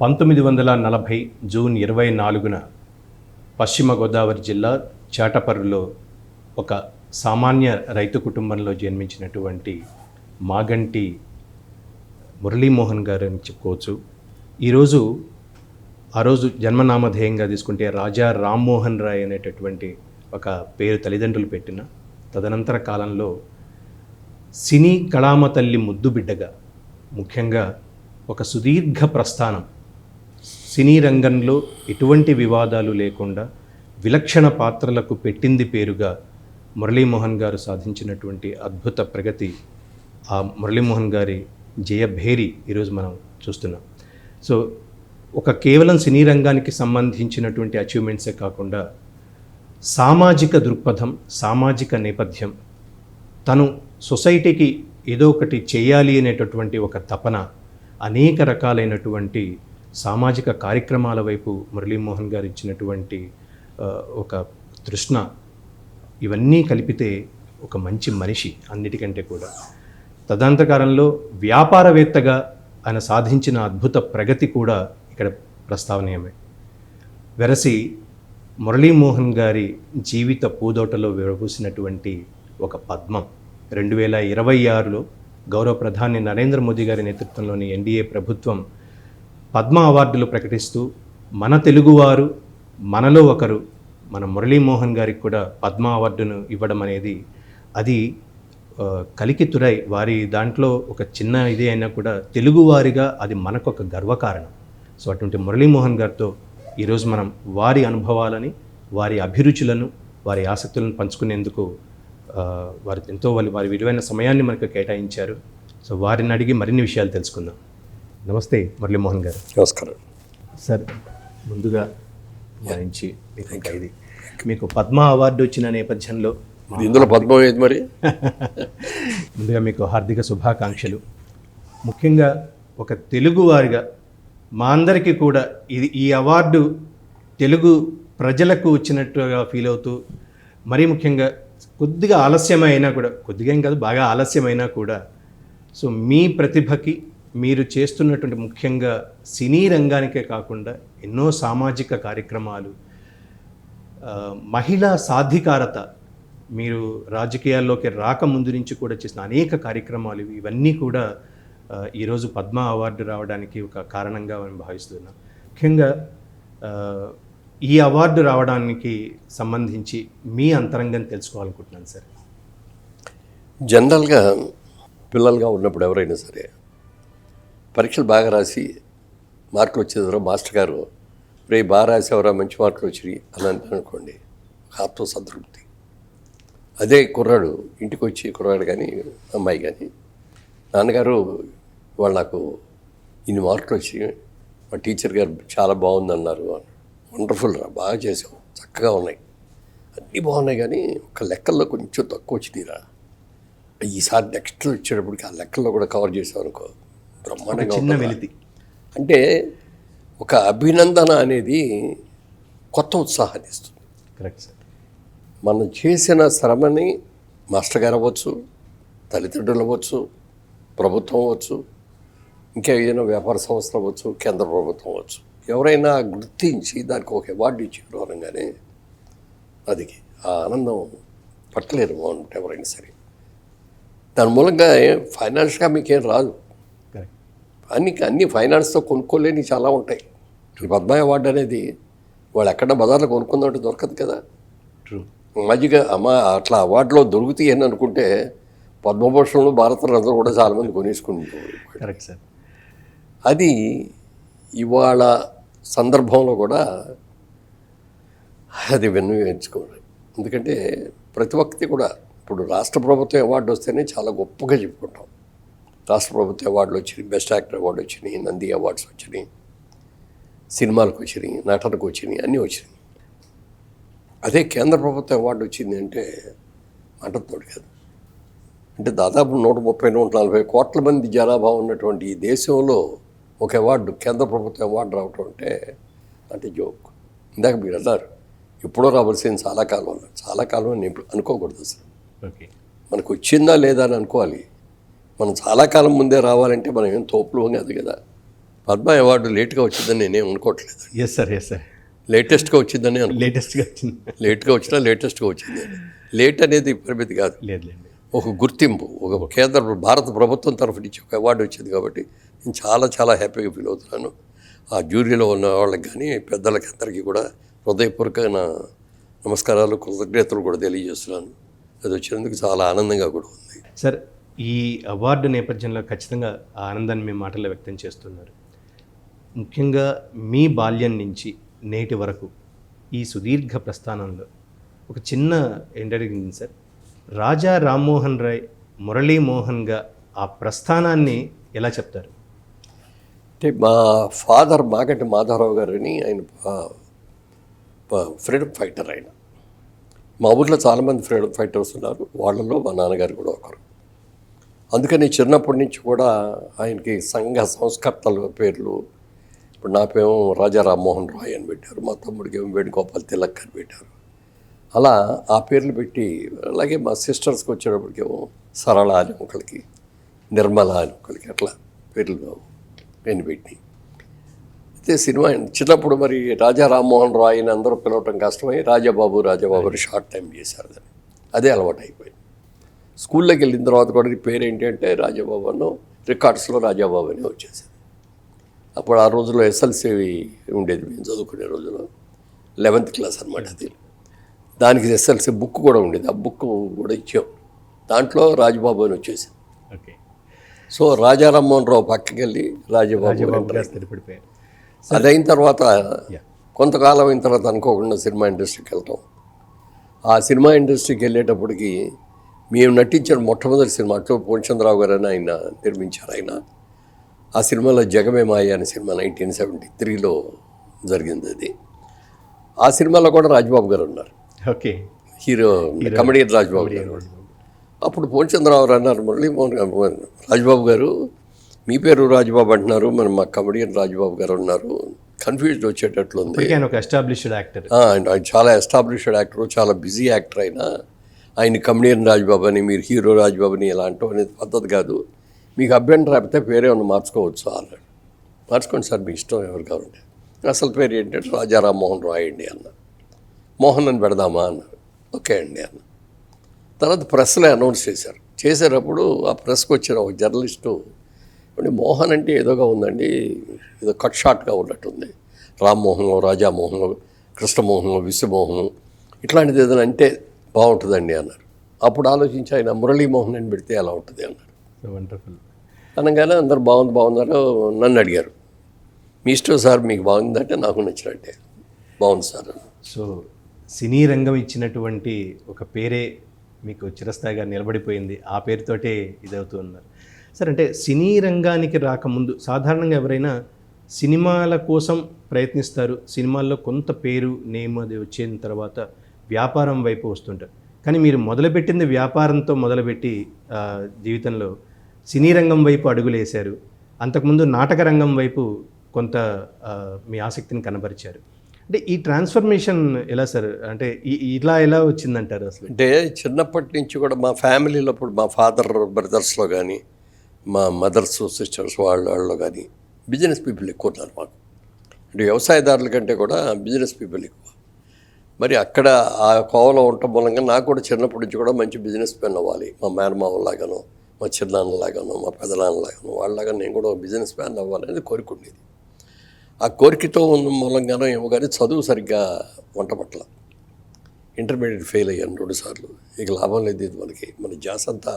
1940 June 24న పశ్చిమ గోదావరి జిల్లా చాటపర్రులో ఒక సామాన్య రైతు కుటుంబంలో జన్మించినటువంటి మాగంటి మురళీమోహన్ గారు అని చెప్పుకోవచ్చు. ఆ రోజు జన్మనామధేయంగా తీసుకుంటే రాజా రామ్మోహన్ రాయ్ అనేటటువంటి ఒక పేరు తల్లిదండ్రులు పెట్టిన తదనంతర కాలంలో సినీ కళామ తల్లి ముద్దు బిడ్డగా ముఖ్యంగా ఒక సుదీర్ఘ ప్రస్థానం, సినీ రంగంలో ఎటువంటి వివాదాలు లేకుండా విలక్షణ పాత్రలకు పెట్టింది పేరుగా మురళీమోహన్ గారు సాధించినటువంటి అద్భుత ప్రగతి, ఆ మురళీమోహన్ గారి జయభేరి ఈరోజు మనం చూస్తున్నాం. సో ఒక కేవలం సినీ రంగానికి సంబంధించినటువంటి అచీవ్మెంట్సే కాకుండా సామాజిక దృక్పథం, సామాజిక నేపథ్యం, తను సొసైటీకి ఏదో ఒకటి చేయాలి అనేటటువంటి ఒక తపన, అనేక రకాలైనటువంటి సామాజిక కార్యక్రమాల వైపు మురళీమోహన్ గారు ఇచ్చినటువంటి ఒక తృష్ణ, ఇవన్నీ కలిపితే ఒక మంచి మనిషి అన్నిటికంటే కూడా. తదనంతకాలంలో వ్యాపారవేత్తగా ఆయన సాధించిన అద్భుత ప్రగతి కూడా ఇక్కడ ప్రస్తావనీయమే. వెరసి మురళీమోహన్ గారి జీవిత పూదోటలో విరబూసినటువంటి ఒక పద్మం 2026లో గౌరవ ప్రధాని నరేంద్ర మోదీ గారి నేతృత్వంలోని ఎన్డీఏ ప్రభుత్వం పద్మ అవార్డులు ప్రకటిస్తూ మన తెలుగువారు మనలో ఒకరు మన మురళీమోహన్ గారికి కూడా పద్మ అవార్డును ఇవ్వడం అనేది అది కలికితురై వారి దాంట్లో ఒక చిన్న ఇదే అయినా కూడా తెలుగువారిగా అది మనకు ఒక గర్వకారణం. సో అటువంటి మురళీమోహన్ గారితో ఈరోజు మనం వారి అనుభవాలని, వారి అభిరుచులను, వారి ఆసక్తులను పంచుకునేందుకు వారి ఎంతో వారి విలువైన సమయాన్ని మనకు కేటాయించారు. సో వారిని అడిగి మరిన్ని విషయాలు తెలుసుకుందాం. నమస్తే మురళీమోహన్ గారు. నమస్కారం సార్. ముందుగా గురించి మీకు పద్మ అవార్డు వచ్చిన నేపథ్యంలో ఇందులో పద్మం ఏది మరి ముందుగా మీకు హార్దిక శుభాకాంక్షలు. ముఖ్యంగా ఒక తెలుగువారిగా మా అందరికీ కూడా ఈ అవార్డు తెలుగు ప్రజలకు వచ్చినట్టుగా ఫీల్ అవుతూ, మరీ ముఖ్యంగా కొద్దిగా ఆలస్యమైనా కూడా, కొద్దిగా ఏం కాదు బాగా ఆలస్యమైనా కూడా, సో మీ ప్రతిభకి మీరు చేస్తున్నటువంటి ముఖ్యంగా సినీ రంగానికే కాకుండా ఎన్నో సామాజిక కార్యక్రమాలు, మహిళా సాధికారత, మీరు రాజకీయాల్లోకి రాకముందు నుంచి కూడా చేసిన అనేక కార్యక్రమాలు, ఇవన్నీ కూడా ఈరోజు పద్మ అవార్డు రావడానికి ఒక కారణంగా నేను భావిస్తున్నాను. ముఖ్యంగా ఈ అవార్డు రావడానికి సంబంధించి మీ అంతరంగం తెలుసుకోవాలనుకుంటున్నాను సార్. జనరల్గా పిల్లలుగా ఉన్నప్పుడు ఎవరైనా సరే పరీక్షలు బాగా రాసి మార్కులు వచ్చేదారో మాస్టర్ గారు రే బాగా రాసేవరా మంచి మార్కులు వచ్చినాయి అని అనుకోండి, ఆత్మ సంతృప్తి. అదే కుర్రాడు ఇంటికి వచ్చి, కుర్రాడు కానీ అమ్మాయి కానీ, నాన్నగారు వాళ్ళు నాకు ఇన్ని మార్కులు వచ్చి మా టీచర్ గారు చాలా బాగుందన్నారు, వండర్ఫుల్ రా, బాగా చేసావు, చక్కగా ఉన్నాయి, అన్నీ బాగున్నాయి, కానీ ఒక లెక్కల్లో కొంచెం తక్కువ వచ్చినాయిరా, ఈసారి నెక్స్ట్ వచ్చేటప్పటికి ఆ లెక్కల్లో కూడా కవర్ చేసావు అనుకో, బ్రహ్మాండంగా వెళితే. అంటే ఒక అభినందన అనేది కొత్త ఉత్సాహాన్ని ఇస్తుంది. Correct sir. మనం చేసిన శ్రమని మాస్టర్ గారు అవ్వచ్చు, తల్లిదండ్రులు అవ్వచ్చు, ప్రభుత్వం అవ్వచ్చు, ఇంకా ఏదైనా వ్యాపార సంస్థ అవ్వచ్చు, కేంద్ర ప్రభుత్వం అవ్వచ్చు, ఎవరైనా గుర్తించి దానికి ఒక అవార్డు ఇచ్చారు అనగానే అది ఆ ఆనందం పట్టలేరు బాగుంటే ఎవరైనా సరే. దాని మూలంగా ఫైనాన్స్గా మీకేం రాదు, అన్ని ఫైనాన్స్తో కొనుక్కోలేని చాలా ఉంటాయి. ఈ పద్మ అవార్డు అనేది వాళ్ళు ఎక్కడ బజార్లో కొనుక్కుందంటే దొరకదు కదా. ట్రూ. మధ్యగా అట్లా అవార్డులో దొరుకుతాయి అని అనుకుంటే పద్మభూషణలు, భారతరత్న కూడా చాలామంది కొనేసుకుంటారు. Correct sir. అది ఇవాళ సందర్భంలో కూడా అది వినియోగించుకోవాలి. ఎందుకంటే ప్రతి ఒక్కటి కూడా ఇప్పుడు రాష్ట్ర ప్రభుత్వం అవార్డు వస్తేనే చాలా గొప్పగా చెప్పుకుంటాం. రాష్ట్ర ప్రభుత్వ అవార్డులు వచ్చినాయి, బెస్ట్ యాక్టర్ అవార్డు వచ్చినాయి, నంది అవార్డ్స్ వచ్చినాయి, సినిమాలకు వచ్చినాయి, నటనకు వచ్చినాయి, అన్నీ వచ్చినాయి. అదే కేంద్ర ప్రభుత్వ అవార్డు వచ్చింది అంటే మాటతోడు కాదు. అంటే దాదాపు 130-140 కోట్ల మంది జనాభా ఉన్నటువంటి ఈ దేశంలో ఒక అవార్డు, కేంద్ర ప్రభుత్వ అవార్డు రావటం అంటే జోక్. ఇందాక మీరు అన్నారు ఎప్పుడో రావాల్సింది చాలా కాలం అన్నారు. చాలా కాలం అని అనుకోకూడదు అసలు. ఓకే, మనకు వచ్చిందా లేదా అని అనుకోవాలి. మనం చాలా కాలం ముందే రావాలంటే మనం ఏం తోపులు కాదు కదా. పద్మ అవార్డు లేట్గా వచ్చిందని నేనేం అనుకోవట్లేదు. Yes sir, yes sir. లేటెస్ట్గా వచ్చిందని లేటెస్ట్గా వచ్చింది. లేట్గా వచ్చినా లేటెస్ట్గా వచ్చింది. లేట్ అనేది పరిమితి కాదు, లేదులేండి. ఒక గుర్తింపు, ఒక కేంద్ర భారత ప్రభుత్వం తరఫు నుంచి ఒక అవార్డు వచ్చింది కాబట్టి నేను చాలా చాలా హ్యాపీగా ఫీల్ అవుతున్నాను. ఆ జ్యూరీలో ఉన్న వాళ్ళకి కానీ పెద్దలకి అందరికీ కూడా హృదయపూర్వకమైన నమస్కారాలు, కృతజ్ఞతలు కూడా తెలియజేస్తున్నాను. అది వచ్చినందుకు చాలా ఆనందంగా కూడా ఉంది. సార్, ఈ అవార్డు నేపథ్యంలో ఖచ్చితంగా ఆ ఆనందాన్ని మీ మాటల్లో వ్యక్తం చేస్తున్నారు. ముఖ్యంగా మీ బాల్యం నుంచి నేటి వరకు ఈ సుదీర్ఘ ప్రస్థానంలో ఒక చిన్న ఇంటర్వ్యూ సార్. రాజా రామ్మోహన్ రాయ్ మురళీమోహన్గా ఆ ప్రస్థానాన్ని ఎలా చెప్తారు? అంటే మా ఫాదర్ మాగంటి మాధవరావు గారని, ఆయన ఫ్రీడమ్ ఫైటర్. ఆయన మా ఊర్లో చాలామంది ఫ్రీడమ్ ఫైటర్స్ ఉన్నారు, వాళ్ళలో మా నాన్నగారు కూడా ఒకరు. అందుకని చిన్నప్పటి నుంచి కూడా ఆయనకి సంఘ సంస్కర్తల పేర్లు, ఇప్పుడు నా పేరు రాజా రామ్మోహన్ రాయ్ అని పెట్టారు, మా తమ్ముడికి ఏమో వేణుగోపాల్ తిలక్ అని పెట్టారు. అలా ఆ పేర్లు పెట్టి, అలాగే మా సిస్టర్స్కి వచ్చేటప్పటికేమో సరళ అని ఒకరికి, నిర్మల అని ఒకరికి, అట్లా పేర్లు నేను పెట్టి. అయితే సినిమా చిన్నప్పుడు మరి రాజా రామ్మోహన్ రాయ్ అని అందరూ పిలవటం కష్టమై రాజాబాబు అని షార్ట్ టైం చేశారు. దాన్ని అదే అలవాటు అయిపోయింది. స్కూల్లోకి వెళ్ళిన తర్వాత కూడా పేరు ఏంటి అంటే రాజాబాబు అన్నో, రికార్డ్స్లో రాజాబాబు అని వచ్చేసింది. అప్పుడు ఆ రోజుల్లో ఎస్ఎల్సి ఉండేది మేము చదువుకునే రోజుల్లో, 11th క్లాస్ అనమాట అది. దానికి ఎస్ఎల్సి బుక్ కూడా ఉండేది, ఆ బుక్ కూడా ఇచ్చాం, దాంట్లో రాజబాబు అని వచ్చేసింది. ఓకే. సో రాజా రామ్మోహన్ రావు పక్కకి వెళ్ళి రాజబాబు. అదైన తర్వాత కొంతకాలం అయిన తర్వాత అనుకోకుండా సినిమా ఇండస్ట్రీకి వెళ్తాం. ఆ సినిమా ఇండస్ట్రీకి వెళ్ళేటప్పటికి మేము నటించిన మొట్టమొదటి సినిమా అట్లో పూర్ణచంద్రరావు గారు అని ఆయన నిర్మించారు. ఆయన ఆ సినిమాలో జగమే మాయ అనే సినిమా 1973లో జరిగింది అది. ఆ సినిమాలో కూడా రాజబాబు గారు ఉన్నారు. ఓకే. హీరో కమెడియన్ రాజబాబు గారు. అప్పుడు పూర్ణచంద్రరావు అన్నారు, రాజబాబు గారు మీ పేరు రాజబాబు అంటున్నారు, మరి మా కమెడియన్ రాజబాబు గారు ఉన్నారు, కన్ఫ్యూజ్డ్ వచ్చేటట్లుంది. ఒక ఎస్టాబ్లిష్డ్ యాక్టర్, ఆయన చాలా ఎస్టాబ్లిష్డ్ యాక్టర్, చాలా బిజీ యాక్టర్. ఆయన కమెడియన్ రాజబాబు అని, మీరు హీరో రాజబాబు అని ఇలా అంటాం అనేది పద్ధతి కాదు, మీకు అభ్యంతరం రాకపోతే పేరేమన్నా మార్చుకోవచ్చు అన్నాడు. మార్చుకోండి సార్, మీ ఇష్టం, ఎవరు కావాలంటే. అసలు పేరు ఏంటంటే రాజా రామ్మోహన్ రాయ్ అండి అన్న. మోహన్ అని పెడదామా అన్నారు. ఓకే అండి అన్న. తర్వాత ప్రెస్లో అనౌన్స్ చేసేటప్పుడు ఆ ప్రెస్కి వచ్చిన ఒక జర్నలిస్టు, మోహన్ అంటే ఏదోగా ఉందండి, ఏదో కట్ షార్ట్గా ఉన్నట్టుంది, రామ్మోహన్, రాజామోహన్, కృష్ణమోహన్, విశ్వమోహన్ ఇట్లాంటిది ఏదైనా అంటే బాగుంటుందండి అన్నారు. అప్పుడు ఆలోచించి ఆయన మురళీమోహన్ అని పెడితే ఎలా ఉంటుంది అన్నారు. వండర్ఫుల్ అనగానే అందరు బాగున్నారు. నన్ను అడిగారు, మీ ఇష్టం సార్, మీకు బాగుందంటే నాకు నచ్చినట్టే, బాగుంది సార్. సో సినీ రంగం ఇచ్చినటువంటి ఒక పేరే మీకు చిరస్థాయిగా నిలబడిపోయింది, ఆ పేరుతోటే ఇదవుతూ ఉన్నారు సార్. అంటే సినీ రంగానికి రాకముందు సాధారణంగా ఎవరైనా సినిమాల కోసం ప్రయత్నిస్తారు, సినిమాల్లో కొంత పేరు నేమ్ అది వచ్చిన తర్వాత వ్యాపారం వైపు వస్తుంటారు. కానీ మీరు మొదలుపెట్టింది వ్యాపారంతో మొదలుపెట్టి జీవితంలో సినీ రంగం వైపు అడుగులు వేశారు. అంతకుముందు నాటక రంగం వైపు కొంత మీ ఆసక్తిని కనబరిచారు. అంటే ఈ ట్రాన్స్ఫర్మేషన్ ఎలా సార్, అంటే ఇలా ఎలా వచ్చిందంటారు అసలు? అంటే చిన్నప్పటి నుంచి కూడా మా ఫ్యామిలీలో, ఇప్పుడు మా ఫాదర్ బ్రదర్స్లో కానీ, మా మదర్స్ సిస్టర్స్ వాళ్ళలో కానీ బిజినెస్ పీపుల్ ఎక్కువ ఉన్నారు మాకు. అంటే వ్యవసాయదారుల కంటే కూడా బిజినెస్ పీపుల్ ఎక్కువ. మరి అక్కడ ఆ కోవలో ఉండటం మూలంగా నాకు కూడా చిన్నప్పటి నుంచి కూడా మంచి బిజినెస్ మ్యాన్ అవ్వాలి, మా మేనమావలాగానో, మా చిన్నాన్నలాగానో, మా పెదనాన్నలాగానో వాళ్ళలాగా నేను కూడా బిజినెస్ మ్యాన్ అవ్వాలనేది కోరిక ఉండేది. ఆ కోరికతో ఉన్న మూలంగానో ఏమో కానీ చదువు సరిగ్గా వంట పట్ల, ఇంటర్మీడియట్ ఫెయిల్ అయ్యాను 2 సార్లు. ఇక లాభం లేదు, ఇది మన జాస్ అంతా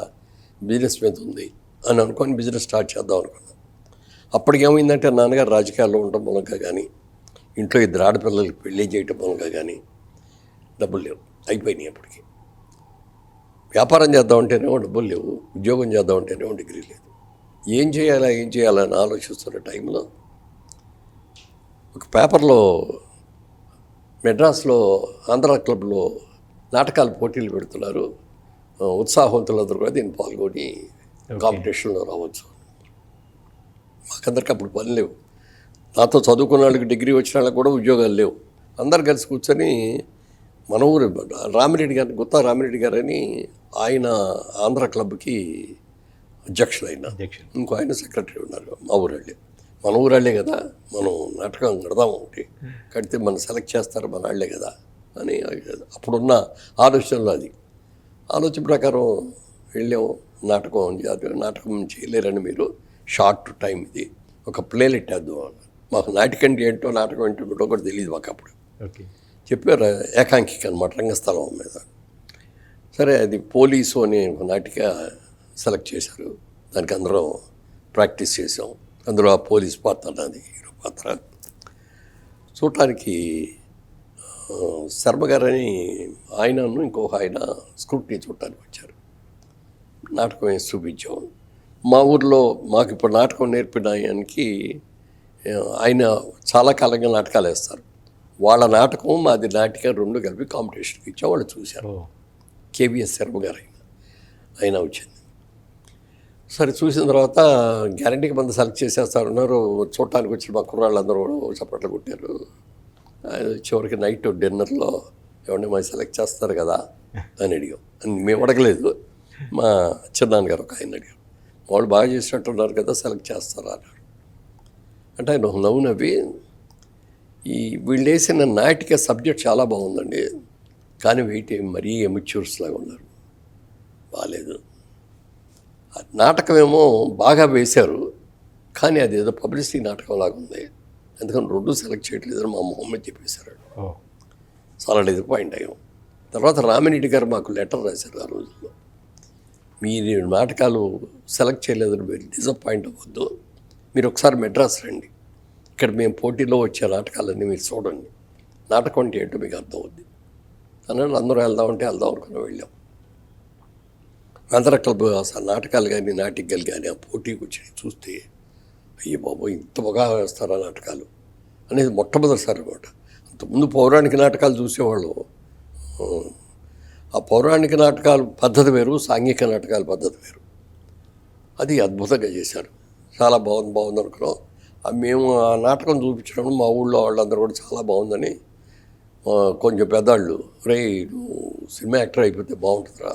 బిజినెస్ మీద ఉంది అని అనుకొని బిజినెస్ స్టార్ట్ చేద్దాం అనుకున్నాను. అప్పటికేమైందంటే నాన్నగారు రాజకీయాల్లో ఉండటం మూలంగా కానీ, ఇంట్లో 2 ఆడపిల్లలకి పెళ్లి చేయటం మూలంగా కానీ డబ్బులు లేవు, అయిపోయినాయి. అప్పటికి వ్యాపారం చేద్దామంటేనేమో డబ్బులు లేవు, ఉద్యోగం చేద్దామంటేనేమో డిగ్రీ లేదు. ఏం చేయాలని ఆలోచిస్తున్న టైంలో ఒక పేపర్లో మెడ్రాస్లో ఆంధ్ర క్లబ్లో నాటకాలు పోటీలు పెడుతున్నారు, ఉత్సాహవంతులందరూ కూడా దీన్ని పాల్గొని కాంపిటీషన్లో రావచ్చు. మాకందరికి అప్పుడు పని లేవు, నాతో చదువుకున్న వాళ్ళకి డిగ్రీ వచ్చిన వాళ్ళకి కూడా ఉద్యోగాలు లేవు. అందరు కలిసి కూర్చొని మన ఊరు రామిరెడ్డి గారు, గుత్తా రామిరెడ్డి గారని ఆయన ఆంధ్ర క్లబ్కి అధ్యక్షుడు, ఇంకో ఆయన సెక్రటరీ ఉన్నారు మా ఊరు వెళ్ళి. మన ఊరాళ్లే కదా, మనం నాటకం కడదాం ఒకటి, కడితే మనం సెలెక్ట్ చేస్తారు మన వాళ్ళే కదా అని అప్పుడున్న ఆలోచనలో అది. ఆలోచన ప్రకారం వెళ్ళాం. నాటకం చేయలేరని మీరు, షార్ట్ టైం ఇది, ఒక ప్లేలు పెట్టేద్దాం అన్న. మాకు నాటకం ఏంటో నాటకం ఏంటో కూడా తెలియదు మాకు అప్పుడు. ఓకే. చెప్పారు ఏకాంకిక అనమాట, రంగస్థలం మీద. సరే, అది పోలీసు అనే ఒక నాటిక సెలెక్ట్ చేశారు. దానికి అందరం ప్రాక్టీస్ చేసాం. అందులో ఆ పోలీస్ పాత్ర నాది, హీరో పాత్ర. చూడటానికి శర్మ గారని ఆయనను ఇంకొక ఆయన స్క్రూట్నీ చూడటానికి వచ్చారు. నాటకం వేసి చూపించాం. మా ఊర్లో మాకు ఇప్పుడు నాటకం నేర్పిన ఆయనకి ఆయన చాలా కాలంగా నాటకాలు వేస్తారు. వాళ్ళ నాటకం మాది నాటిక రెండు కలిపి కాంపిటీషన్కి ఇచ్చాం. వాళ్ళు చూశారు. కేవీఎస్ శర్మ గారు ఆయన వచ్చింది. సరే, చూసిన తర్వాత గ్యారంటీకి మంది సెలెక్ట్ చేసేస్తారన్నారు. చూడటానికి వచ్చిన మా కుర్రాళ్ళందరూ చప్పట్లు కొట్టారు. చివరికి నైట్ డిన్నర్లో ఏమంటే మరి సెలెక్ట్ చేస్తారు కదా అని అడిగాం. మేము అడగలేదు, మా చిన్నాన్నగారు ఒక ఆయన అడిగారు. వాళ్ళు బాగా చేసినట్టున్నారు కదా, సెలెక్ట్ చేస్తారా అన్నాడు. అంటే ఆయన నవ్వు నవ్వి, వీళ్ళు వేసిన నాటిక సబ్జెక్ట్ చాలా బాగుందండి, కానీ వెయిట్ మరీ ఎమచ్యూర్స్ లాగా ఉన్నారు, బాగాలేదు. నాటకమేమో బాగా వేశారు, కానీ అది ఏదో పబ్లిసిటీ నాటకం లాగా ఉంది, ఎందుకని రెండు సెలెక్ట్ చేయట్లేదని మా మొహమ్మద్ చెప్పేశారు. చాలా డిసప్పాయింట్ అయ్యాం. తర్వాత రామిరెడ్డి గారు మాకు లెటర్ రాశారు ఆ రోజుల్లో, మీరు నాటకాలు సెలెక్ట్ చేయలేదని మీరు డిసప్పాయింట్ అవ్వద్దు, మీరు ఒకసారి మెడ్రాస్ రండి, ఇక్కడ మేము పోటీలో వచ్చే నాటకాలన్నీ మీరు చూడండి, నాటకం అంటే ఏంటో మీకు అర్థం అవుద్ది అన్నాడు. అందరూ వెళ్దాం అనుకుని వెళ్ళాం. ఆంధ్ర క్లబ్ అసలు నాటకాలు కానీ నాటికలు కానీ ఆ పోటీకి వచ్చి చూస్తే, అయ్యే బాబు ఇంత బాగా వేస్తారా నాటకాలు అనేది మొట్టమొదటిసారి అనమాట. అంతకుముందు పౌరాణిక నాటకాలు చూసేవాళ్ళు. ఆ పౌరాణిక నాటకాలు పద్ధతి వేరు, సాంఘిక నాటకాల పద్ధతి వేరు. అది అద్భుతంగా చేశారు. చాలా బాగుంది అనుకున్నాం. మేము ఆ నాటకం చూపించడం మా ఊళ్ళో వాళ్ళందరూ కూడా చాలా బాగుందని, కొంచెం పెద్దవాళ్ళు, రే నువ్వు సినిమా యాక్టర్ అయిపోతే బాగుంటుందిరా,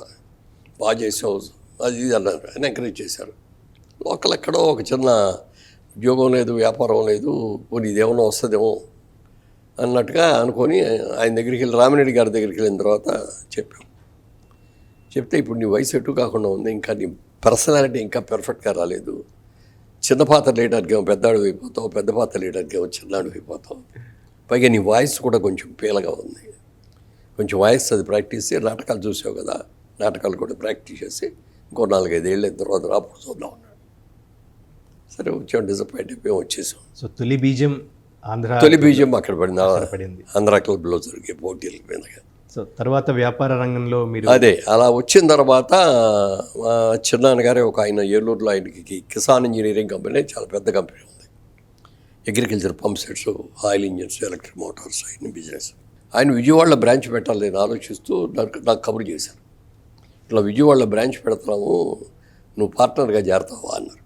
బాగా చేసావు అది ఇది అన్నారు. ఆయన ఎంకరేజ్ చేశారు. లోకల్ ఎక్కడో ఒక చిన్న ఉద్యోగం లేదు, వ్యాపారం లేదు, పోనీ ఇదేమన్నా వస్తుందేమో అన్నట్టుగా అనుకొని ఆయన దగ్గరికి వెళ్ళి, రామిరెడ్డి గారి దగ్గరికి వెళ్ళిన తర్వాత చెప్తే ఇప్పుడు నీ వయసు ఎటు కాకుండా ఉంది, ఇంకా నీ పర్సనాలిటీ ఇంకా పెర్ఫెక్ట్గా రాలేదు, చిన్న పాత్ర లేయడానికి ఏమో పెద్దవాడు అయిపోతావు, పెద్ద పాత్ర లేయడానికి ఏమో చిన్నవాడు అయిపోతావు, పైగా నీ వాయిస్ కూడా కొంచెం పీలగా ఉంది, కొంచెం వాయిస్ అది ప్రాక్టీస్ చేసి, నాటకాలు చూసావు కదా, నాటకాలు కూడా ప్రాక్టీస్ చేసి ఇంకో 4-5 ఏళ్ళ తర్వాత రాప్పుడు చూద్దాం అన్నాడు. సరే వచ్చాం, డిసప్పాయింట్ అయిపోయాం, వచ్చేసాం. సో తొలి బీజం అక్కడ పడింది, ఆంధ్ర క్లబ్లో జరిగే పోటీల మీదగా. సో తర్వాత వ్యాపార రంగంలో మీరు అదే అలా వచ్చిన తర్వాత మా చిన్నాన్నగారే ఒక ఆయన ఏలూరులో, ఆయనకి కిసాన్ ఇంజనీరింగ్ కంపెనీ, చాలా పెద్ద కంపెనీ ఉంది, agriculture pump sets, oil engines, electric Motors, ఆయన బిజినెస్. ఆయన విజయవాడలో బ్రాంచ్ పెట్టాలి అని ఆలోచిస్తూ నాకు కబురు చేశారు. ఇట్లా విజయవాడలో బ్రాంచ్ పెడుతున్నాము, నువ్వు పార్ట్నర్గా చేరతావా అన్నారు.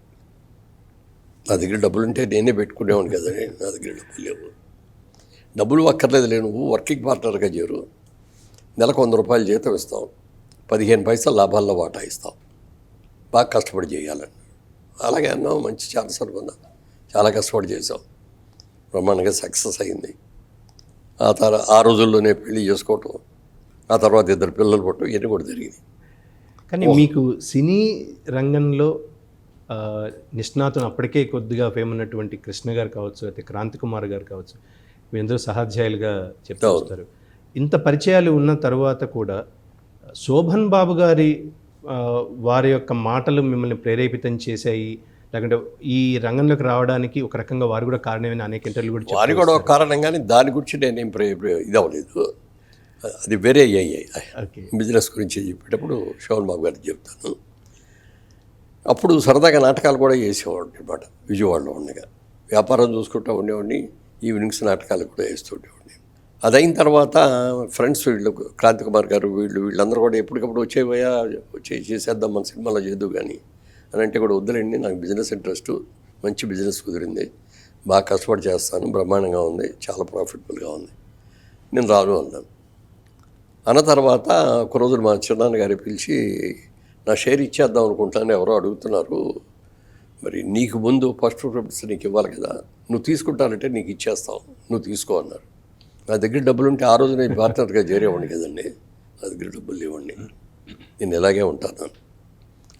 నా దగ్గర డబ్బులు ఉంటే నేనే పెట్టుకునేవాడిని కదా, నా దగ్గర డబ్బులు లేవు. డబ్బులు అక్కర్లేదు, నువ్వు వర్కింగ్ పార్ట్నర్గా చేరు, నెలకు 100 రూపాయలు జీతం ఇస్తాం, 15 పైసలు లాభాల్లో వాటా ఇస్తాం, బాగా కష్టపడి చేయాలని. అలాగే అన్నాం. మంచి ఛాన్స్ అనుకున్నాం, చాలా కష్టపడి చేసాం, బ్రహ్మాండంగా సక్సెస్ అయింది. ఆ రోజుల్లోనే పెళ్లి చేసుకోవటం, ఆ తర్వాత 2 పిల్లలు పుట్టడం, ఇవన్నీ కూడా జరిగింది. కానీ మీకు సినీ రంగంలో నిష్ణాతులు అప్పటికే కొద్దిగా ఫేమ్ ఉన్నటువంటి కృష్ణ గారు కావచ్చు, అయితే క్రాంతి కుమార్ గారు కావచ్చు, వీరందరూ సహాధ్యాయులుగా చెప్తూ వస్తారు. ఇంత పరిచయాలు ఉన్న తర్వాత కూడా శోభన్ బాబు గారి వారి యొక్క మాటలు మిమ్మల్ని ప్రేరేపితం చేశాయి, లేకుంటే ఈ రంగంలోకి రావడానికి ఒక రకంగా వారు కూడా కారణమైన అనేక ఇంటర్వ్యూలు కూడా వారు కూడా ఒక కారణం, కానీ దాని గురించి నేనేం ఇది అవ్వలేదు, అది వేరే అయ్యాయి. బిజినెస్ గురించి చెప్పేటప్పుడు శోభన్ బాబు గారికి చెప్తాను. అప్పుడు సరదాగా నాటకాలు కూడా చేసేవాడు అనమాట, విజయవాడలో ఉండగా వ్యాపారం చూసుకుంటూ ఉండేవాడిని, ఈవినింగ్స్ నాటకాలు కూడా వేస్తుండేవాడిని. అదైన తర్వాత ఫ్రెండ్స్ వీళ్ళు, క్రాంతి కుమార్ గారు, వీళ్ళందరూ కూడా ఎప్పటికప్పుడు వచ్చి చేసేద్దాం, మన సినిమాలో చేద్దు కానీ అని అంటే కూడా వద్దులేండి, నాకు బిజినెస్ ఇంట్రెస్ట్, మంచి బిజినెస్ కుదిరింది, బాగా కష్టపడి చేస్తాను, బ్రహ్మాండంగా ఉంది, చాలా ప్రాఫిటబుల్గా ఉంది, నేను రాను అన్నాను. అన్న తర్వాత ఒకరోజు మా చిన్నాన్నగారి పిలిచి, నా షేర్ ఇచ్చేద్దాం అనుకుంటాను, ఎవరో అడుగుతున్నారు, మరి నీకు ముందు ఫస్ట్ ప్రిఫరెన్స్ నీకు ఇవ్వాలి కదా, నువ్వు తీసుకుంటానంటే నీకు ఇచ్చేస్తావు, నువ్వు తీసుకో అన్నారు. నా దగ్గర డబ్బులు ఉంటే ఆ రోజు నేను పార్ట్నర్గా చేరేవాడిని కదండి, నా దగ్గర డబ్బులు ఇవ్వండి, నేను ఇలాగే ఉంటాను.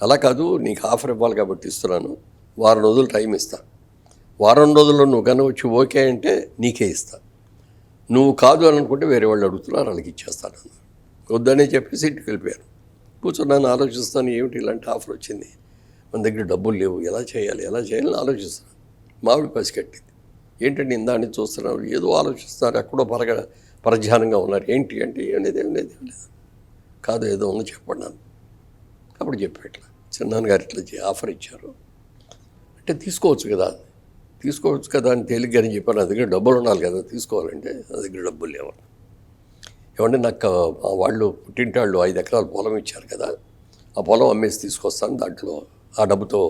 అలా కాదు, నీకు ఆఫర్ ఇవ్వాలి కాబట్టి ఇస్తున్నాను, వారం రోజులు టైం ఇస్తా, వారం రోజుల్లో నువ్వు కన్నా వచ్చి ఓకే అంటే నీకే ఇస్తా, నువ్వు కాదు అని అనుకుంటే వేరే వాళ్ళు అడుగుతున్నారు వాళ్ళకి ఇచ్చేస్తాను. వద్దనే చెప్పేసి ఇంటికి వెళ్ళిపోయాను. కూర్చున్నాను, ఆలోచిస్తాను, ఏమిటి ఇలాంటి ఆఫర్ వచ్చింది, మన దగ్గర డబ్బులు లేవు, ఎలా చేయాలని ఆలోచిస్తాను. మామిడి పసికట్టింది. ఏంటంటే ఇందాన్ని చూస్తున్నారు, ఏదో ఆలోచిస్తున్నారు, ఎక్కడో పరధ్యానంగా ఉన్నారు. ఏంటి అంటే ఏం లేదు కాదు, ఏదో ఉంది చెప్పండి నన్ను. అప్పుడు చెప్పేట్లా చిన్నాన్నగారు ఇట్లా ఆఫర్ ఇచ్చారు అంటే తీసుకోవచ్చు కదా అని తేలిగ్గానే చెప్పాను. నా దగ్గర డబ్బులు ఉండాలి కదా తీసుకోవాలంటే, నా దగ్గర డబ్బులు లేవు. ఏమంటే నాకు వాళ్ళు పుట్టింటి వాళ్ళు 5 ఎకరాల పొలం ఇచ్చారు కదా, ఆ పొలం అమ్మేసి తీసుకొస్తాను, దాంట్లో ఆ డబ్బుతో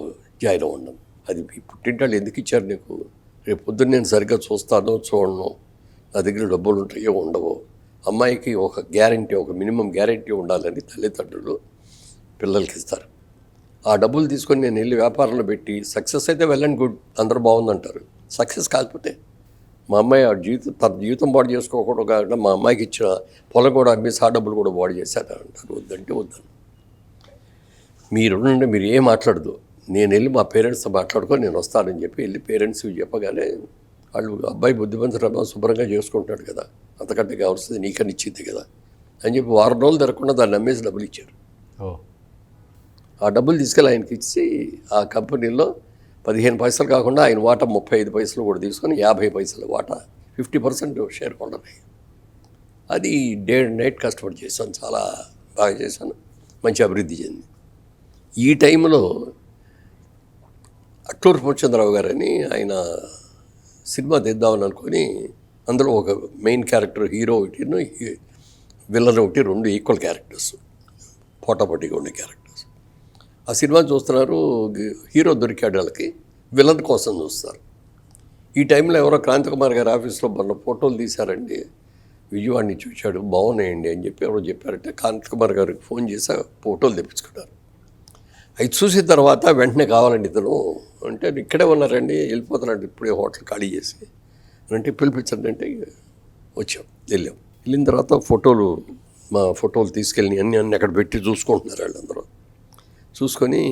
జాయిన్ అవ్వడం. అది మీ పుట్టింటి వాళ్ళు ఎందుకు ఇచ్చారు నీకు, రేపు పొద్దున్న నేను సరిగ్గా చూడను, నా దగ్గర డబ్బులు ఉంటాయో ఉండవో, అమ్మాయికి ఒక గ్యారంటీ, ఒక మినిమం గ్యారంటీ ఉండాలని తల్లిదండ్రులు పిల్లలకి ఇస్తారు. ఆ డబ్బులు తీసుకొని నేను వెళ్ళి వ్యాపారంలో పెట్టి సక్సెస్ అయితే వెల్ అండ్ గుడ్, అందరూ బాగుందంటారు. సక్సెస్ కాకపోతే మా అమ్మాయి తన జీవితం బాడీ చేసుకోకూడదు కాకుండా మా అమ్మాయికి ఇచ్చిన పొలం కూడా అమ్మేసి ఆ డబ్బులు కూడా బాడీ చేశారు అంటారు. వద్దంటే వద్దాను. మీరు ఏం మాట్లాడదు, నేను వెళ్ళి మా పేరెంట్స్తో మాట్లాడుకొని నేను వస్తానని చెప్పి వెళ్ళి పేరెంట్స్ చెప్పగానే వాళ్ళు అబ్బాయి బుద్ధిమంతుడు శుభ్రంగా చేసుకుంటాడు కదా, అంతకంటే కావాల్సింది నీకని ఇచ్చింది కదా అని చెప్పి వారం రోజులు తిరగకుండా దాన్ని అమ్మేసి డబ్బులు ఇచ్చారు. ఆ డబ్బులు తీసుకెళ్ళి ఆయనకి ఇచ్చి ఆ కంపెనీలో 15 పైసలు కాకుండా ఆయన వాటా 35 పైసలు కూడా తీసుకొని 50 పైసలు వాటా 50% షేర్ హోల్డర్. అది డే అండ్ నైట్ కష్టపడి చేశాను, చాలా బాగా చేశాను, మంచి అభివృద్ధి చెంది. ఈ టైంలో అట్లూరు పూర్ణచంద్రరావు గారని ఆయన సినిమా తీద్దామని అనుకొని అందులో ఒక మెయిన్ క్యారెక్టర్ హీరో ఒకటి విలన్ ఒకటి 2 ఈక్వల్ క్యారెక్టర్స్, పోటాపోటీగా ఉండే క్యారెక్టర్స్. ఆ సినిమా చూస్తున్నారు, హీరో దొరికాడు, వాళ్ళకి విలన్ కోసం చూస్తారు. ఈ టైంలో ఎవరో క్రాంతికుమార్ గారి ఆఫీస్లో మన ఫోటోలు తీశారండి, విజయవాడ నుంచి వచ్చాడు, బాగున్నాయండి అని చెప్పి ఎవరో చెప్పారంటే క్రాంతికుమార్ గారికి ఫోన్ చేసి ఫోటోలు తెప్పించుకున్నారు. అవి చూసిన తర్వాత వెంటనే కావాలండి ఇతను అంటే, ఇక్కడే ఉన్నారండి, వెళ్ళిపోతున్నాడు ఇప్పుడే హోటల్ ఖాళీ చేసి అంటే పిలిపించండి అంటే వెళ్ళాం. వెళ్ళిన తర్వాత మా ఫోటోలు తీసుకెళ్ళి అన్నీ అక్కడ పెట్టి చూసుకుంటున్నారు వాళ్ళందరూ. చూసుకొని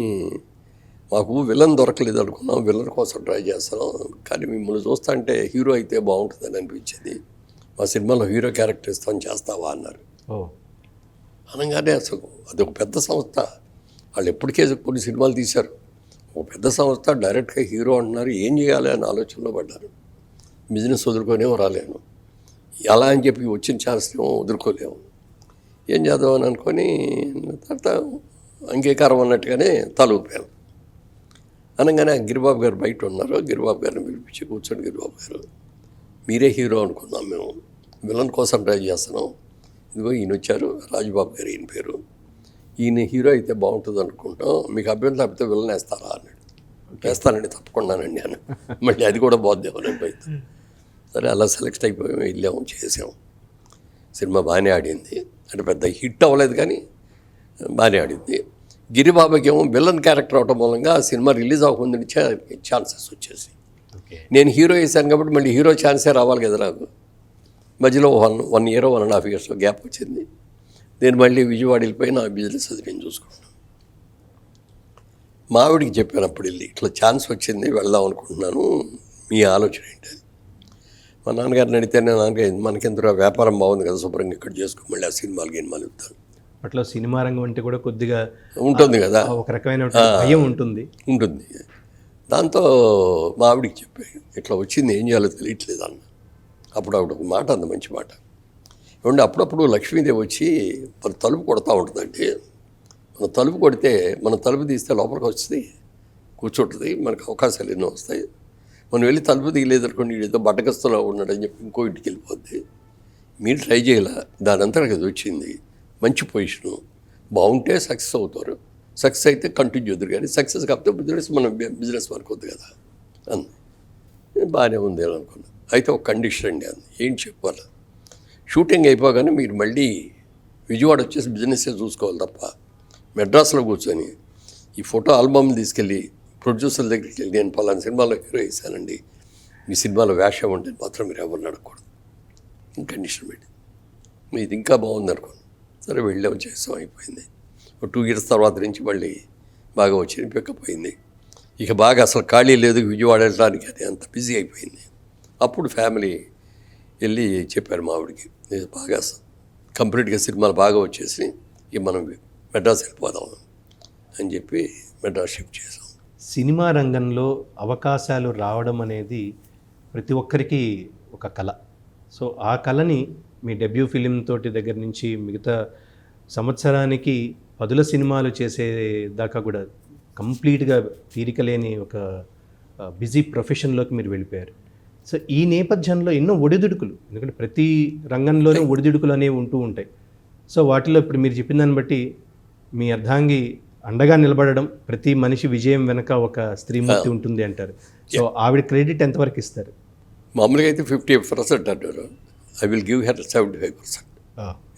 మాకు విలన్ దొరకలేదు అనుకున్నాం, విలన్ కోసం ట్రై చేస్తాం, కానీ మిమ్మల్ని చూస్తా అంటే హీరో అయితే బాగుంటుందని అనిపించింది, మా సినిమాలో హీరో క్యారెక్టర్ ఇస్తాను చేస్తావా అన్నారు. అనగానే అసలు అది ఒక పెద్ద సంస్థ, వాళ్ళు ఎప్పటికే కొన్ని సినిమాలు తీశారు, ఒక పెద్ద సంస్థ డైరెక్ట్గా హీరో అంటున్నారు, ఏం చేయాలి అని ఆలోచనలో పడ్డారు. బిజినెస్ వదులుకొనే రాలేను, అలా అని చెప్పి వచ్చిన ఛాన్స్ వదులుకోలేము, ఏం చేద్దామని అనుకొని తర్వాత అంగీకారం అన్నట్టుగానే తల ఊపాను. అనగానే గిరిబాబు గారు బయట ఉన్నారు, గిరిబాబు గారిని పిలిపించి కూర్చొని, గిరిబాబు గారు మీరే హీరో అనుకున్నాం, మేము విలన్ కోసం ట్రై చేస్తున్నాం, ఇదిగో ఈయన వచ్చారు, రాజుబాబు గారు ఈయన పేరు, ఈయన హీరో అయితే బాగుంటుంది అనుకుంటాం, మీకు అభ్యంతరం లేకపోతే విలన్ వేస్తారా అన్నాడు. వేస్తానండి తప్పకుండానండి అని, మళ్ళీ అది కూడా బాగుందేమని పోయింది. సరే అలా సెలెక్ట్ అయిపోయాము, వెళ్ళాము, చేసాము. సినిమా బాగానే ఆడింది, అంటే పెద్ద హిట్ అవ్వలేదు కానీ బాగానే ఆడింది. గిరిబాబాకి ఏమో విలన్ క్యారెక్టర్ అవటం మూలంగా ఆ సినిమా రిలీజ్ అవ్వకుండా ఛాన్సెస్ వచ్చేసి, నేను హీరో వేసాను కాబట్టి మళ్ళీ హీరో ఛాన్సే రావాలి కదా నాకు. మధ్యలో 1 year 1.5 years గ్యాప్ వచ్చింది. నేను మళ్ళీ విజయవాడ వెళ్ళిపోయి నా బిజినెస్ అది నేను చూసుకున్నాను. మా ఆవిడికి చెప్పాను అప్పుడు వెళ్ళి, ఇట్లా ఛాన్స్ వచ్చింది వెళ్దాం అనుకుంటున్నాను, మీ ఆలోచన ఏంటి. మా నాన్నగారిని అడిగితే, నాన్నగారు మనకెందుకు వ్యాపారం బాగుంది కదా, శుభ్రంగా ఇక్కడ చేసుకో, మళ్ళీ ఆ సినిమాలు ఇస్తాను. అట్లా సినిమా రంగం అంటే కూడా కొద్దిగా ఉంటుంది కదా, ఒక రకమైన భయం ఉంటుంది. దాంతో మా ఆవిడికి చెప్పాను, ఇట్లా వచ్చింది ఏం చేయాలో తెలియట్లేదు అన్న. అప్పుడు ఆవిడ ఒక మాట అంది, మంచి మాట. ఏమంటే అప్పుడప్పుడు లక్ష్మీదేవి వచ్చి మన తలుపు కొడతా ఉంటుందండి, మన తలుపు కొడితే మన తలుపు తీస్తే లోపలికి వస్తుంది, కూర్చుంటుంది, మనకు అవకాశాలు ఎన్నో వస్తాయి. మనం వెళ్ళి తలుపు తీయలేదనుకోండి, ఏదో బట్టకస్తులో ఉన్నాడని చెప్పి ఇంకో ఇంటికి వెళ్ళిపోద్ది. మీరు ట్రై చేయాల, దాని అంతా అది వచ్చింది, మంచి పొజిషను, బాగుంటే సక్సెస్ అవుతారు, సక్సెస్ అయితే కంటిన్యూ అవుతారు, కానీ సక్సెస్ కాకపోతే బిజినెస్ మనకు వద్దు కదా అంది. బాగానే ఉంది అని అనుకున్నాను. అయితే ఒక కండిషన్ అండి అంది, ఏం చెప్పాలి, షూటింగ్ అయిపోగానే మీరు మళ్ళీ విజయవాడ వచ్చేసి బిజినెస్ చూసుకోవాలి తప్ప మెడ్రాస్లో కూర్చొని ఈ ఫోటో ఆల్బమ్ తీసుకెళ్ళి ప్రొడ్యూసర్ దగ్గరికి వెళ్ళి నేను పలానా సినిమాలో హీరో వేసానండి, మీ సినిమాలో వేషం ఉంటే మాత్రం మీరు ఎవరిని అడగకూడదు, కండిషన్ పెట్టి ఇది ఇంకా బాగుంది అనుకోండి. సరే వెళ్ళాం, చేసాం, అయిపోయింది. ఒక 2 years తర్వాత నుంచి మళ్ళీ బాగా వచ్చింది, పికప్ అయింది. ఇక బాగా అసలు ఖాళీ లేదు విజయవాడ వెళ్ళడానికి, అది అంత బిజీ అయిపోయింది. అప్పుడు ఫ్యామిలీ వెళ్ళి చెప్పారు మా ఆవిడకి, ఇది బాగా కంప్లీట్గా సినిమాలు బాగా వచ్చేసి ఇక మనం మెడ్రాస్ వెళ్ళిపోదాం అని చెప్పి మెడ్రాస్ షిఫ్ట్ చేసాం. సినిమా రంగంలో అవకాశాలు రావడం అనేది ప్రతి ఒక్కరికి ఒక కళ. సో ఆ కళని మీ డెబ్యూ ఫిలిం తోటి దగ్గర నుంచి మిగతా సంవత్సరానికి 10 సినిమాలు చేసేదాకా కూడా కంప్లీట్గా తీరిక లేని ఒక బిజీ ప్రొఫెషన్లోకి మీరు వెళ్ళిపోయారు. సో ఈ నేపథ్యంలో ఎన్నో ఒడిదుడుకులు, ఎందుకంటే ప్రతి రంగంలోనూ ఒడిదుడుకులు అనేవి ఉంటూ ఉంటాయి. సో వాటిలో ఇప్పుడు మీరు చెప్పిన దాన్ని బట్టి మీ అర్ధాంగి అండగా నిలబడడం, ప్రతి మనిషి విజయం వెనక ఒక స్త్రీమూర్తి ఉంటుంది అంటారు. సో ఆవిడ క్రెడిట్ ఎంతవరకు ఇస్తారు? మామూలుగా అయితే 50% అంటారు, ఐ విల్ గివ్ హెర్ 75%.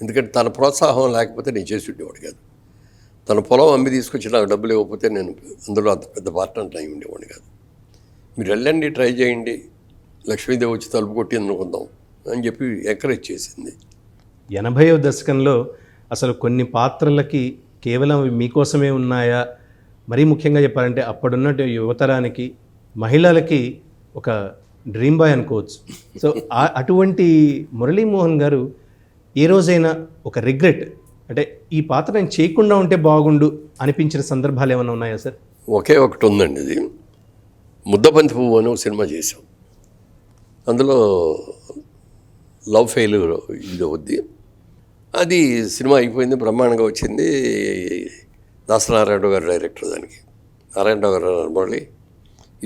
ఎందుకంటే తన ప్రోత్సాహం లేకపోతే నేను చేసి ఉండేవాడు కాదు. తన పొలం అమ్మి తీసుకొచ్చి నాకు డబ్బులు ఇవ్వకపోతే నేను అందులో అంత పెద్ద పార్ట్ అంటే అయి ఉండేవాడిని కాదు. మీరు వెళ్ళండి, ట్రై చేయండి, లక్ష్మీదేవి వచ్చి తలుపు కొట్టింది అనుకుందాం అని చెప్పి ఎంకరేజ్ చేసింది. 80వ దశకంలో అసలు కొన్ని పాత్రలకి కేవలం అవి మీకోసమే ఉన్నాయా, మరీ ముఖ్యంగా చెప్పాలంటే అప్పుడున్న యువతరానికి మహిళలకి ఒక డ్రీమ్ బాయ్ అనుకోవచ్చు. సో అటువంటి మురళీమోహన్ గారు ఏ రోజైనా ఒక రిగ్రెట్, అంటే ఈ పాత్ర నేను చేయకుండా ఉంటే బాగుండు అనిపించిన సందర్భాలు ఏమైనా ఉన్నాయా సార్? ఒకే ఒకటి ఉందండి, ఇది ముద్దబంతి పువ్వు అని ఒక సినిమా చేసాం. అందులో లవ్ ఫెయిల్యూర్ ఇది వద్ది, అది సినిమా అయిపోయింది, బ్రహ్మాండంగా వచ్చింది. దాసనారాయణరావు గారు డైరెక్టర్ దానికి. నారాయణరావు గారు మళ్ళీ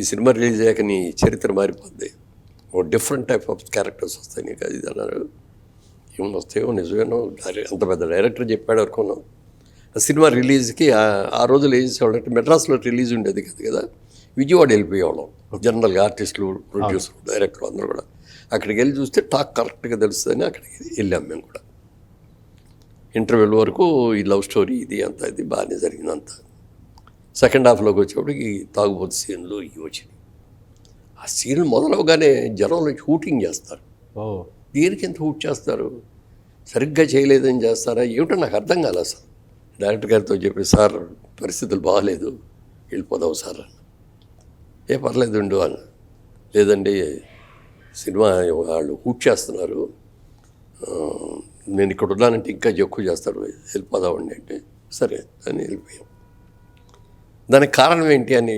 ఈ సినిమా రిలీజ్ అయ్యాక నీ చరిత్ర మారిపోద్ది, ఓ డిఫరెంట్ టైప్ ఆఫ్ క్యారెక్టర్స్ వస్తాయి నీకు, అది అన్నారు. ఏమన్నా వస్తాయో నిజమేనో, అంత పెద్ద డైరెక్టర్ చెప్పాడు అనుకున్నాం. ఆ సినిమా రిలీజ్కి ఆ రోజులు ఏం చేసేవాళ్ళంటే మెడ్రాస్లో రిలీజ్ ఉండేది కదా, విజయవాడ వెళ్ళిపోయేవాళ్ళం. జనరల్గా ఆర్టిస్టులు, ప్రొడ్యూసర్లు, డైరెక్టర్లు అందరూ కూడా అక్కడికి వెళ్ళి చూస్తే టాక్ కరెక్ట్గా తెలుస్తుందని అక్కడికి వెళ్ళాం మేము కూడా. ఇంటర్వ్యూల వరకు ఈ లవ్ స్టోరీ ఇది అంతా ఇది బాగానే జరిగిందంత. సెకండ్ హాఫ్లోకి వచ్చేప్పటికి తాగుబోతు సీన్లు ఇవి వచ్చినాయి. ఆ సీన్లు మొదలవగానే జనంలో షూటింగ్ చేస్తారు. దేనికి ఎంత షూట్ చేస్తారు, సరిగ్గా చేయలేదని చేస్తారా ఏమిటో నాకు అర్థం కాలేదు అసలు. డైరెక్టర్ గారితో చెప్పి, సార్ పరిస్థితులు బాగాలేదు, వెళ్ళిపోదాం సార్ అన్న. ఏ పర్లేదు ఉండు అన్న. లేదండి సినిమా వాళ్ళు షూట్ చేస్తున్నారు, నేను ఇక్కడ ఉన్నానంటే ఇంకా ఎక్కువ చేస్తారు, వెళ్ళిపోదామండి అంటే సరే అని వెళ్ళిపోయాం. దానికి కారణం ఏంటి అని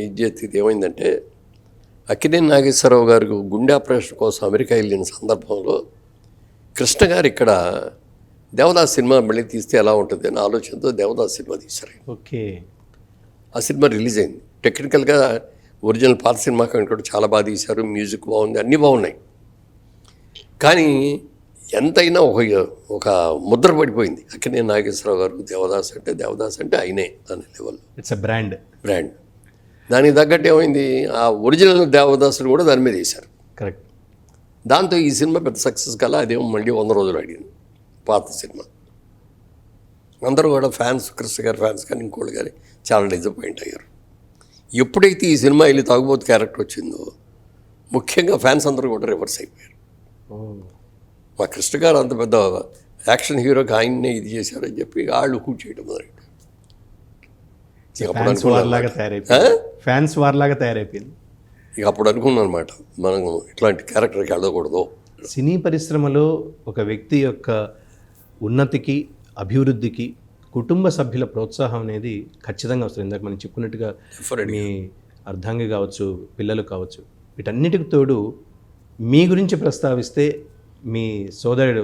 ఇది ఏమైందంటే, అక్కినేని నాగేశ్వరరావు గారికి గుండె ఆపరేషన్ కోసం అమెరికా వెళ్ళిన సందర్భంలో కృష్ణ గారు ఇక్కడ దేవదాస్ సినిమా మళ్ళీ తీస్తే ఎలా ఉంటుంది అనే ఆలోచనతో దేవదాస్ సినిమా తీశారు. ఓకే. ఆ సినిమా రిలీజ్ అయింది. టెక్నికల్గా ఒరిజినల్ పాత సినిమా కంటే కూడా చాలా బాగా తీశారు, మ్యూజిక్ బాగుంది, అన్నీ బాగున్నాయి. కానీ ఎంతైనా ఒక ముద్ర పడిపోయింది. అక్కినేని నాగేశ్వరరావు గారు దేవదాస్ అంటే ఆయనే అనే లెవెల్. It's a brand. దానికి తగ్గట్టు ఏమైంది, ఆ ఒరిజినల్ దేవదాసులు కూడా దాని మీద వేశారు. కరెక్ట్. దాంతో ఈ సినిమా పెద్ద సక్సెస్ కల, అదేమో మళ్ళీ 100 రోజులు అడిగింది పాత సినిమా. అందరూ కూడా ఫ్యాన్స్, కృష్ణ గారి ఫ్యాన్స్ కానీ ఇంకోళ్ళు కానీ చాలా డిసప్పాయింట్ అయ్యారు. ఎప్పుడైతే ఈ సినిమా వెళ్ళి తాగుబోతు క్యారెక్టర్ వచ్చిందో ముఖ్యంగా ఫ్యాన్స్ అందరూ కూడా రివర్స్ అయిపోయారు. మా కృష్ణ గారు అంత పెద్ద యాక్షన్ హీరోకి ఆయన్నే ఇది చేశారని చెప్పి వాళ్ళు హూ చేయడం మొదలెట్టారు. ఫ్యాన్స్ వార్లాగా తయారైపోయింది. ఇక అప్పుడు అనుకున్నాను అనమాట, మనం ఇట్లాంటి క్యారెక్టర్కి వెళ్ళకూడదు. సినీ పరిశ్రమలో ఒక వ్యక్తి యొక్క ఉన్నతికి, అభివృద్ధికి కుటుంబ సభ్యుల ప్రోత్సాహం అనేది ఖచ్చితంగా వస్తుంది. ఇందాక మనం చెప్పుకున్నట్టుగా మీ అర్ధాంగి కావచ్చు, పిల్లలు కావచ్చు, వీటన్నిటికి తోడు మీ గురించి ప్రస్తావిస్తే మీ సోదరుడు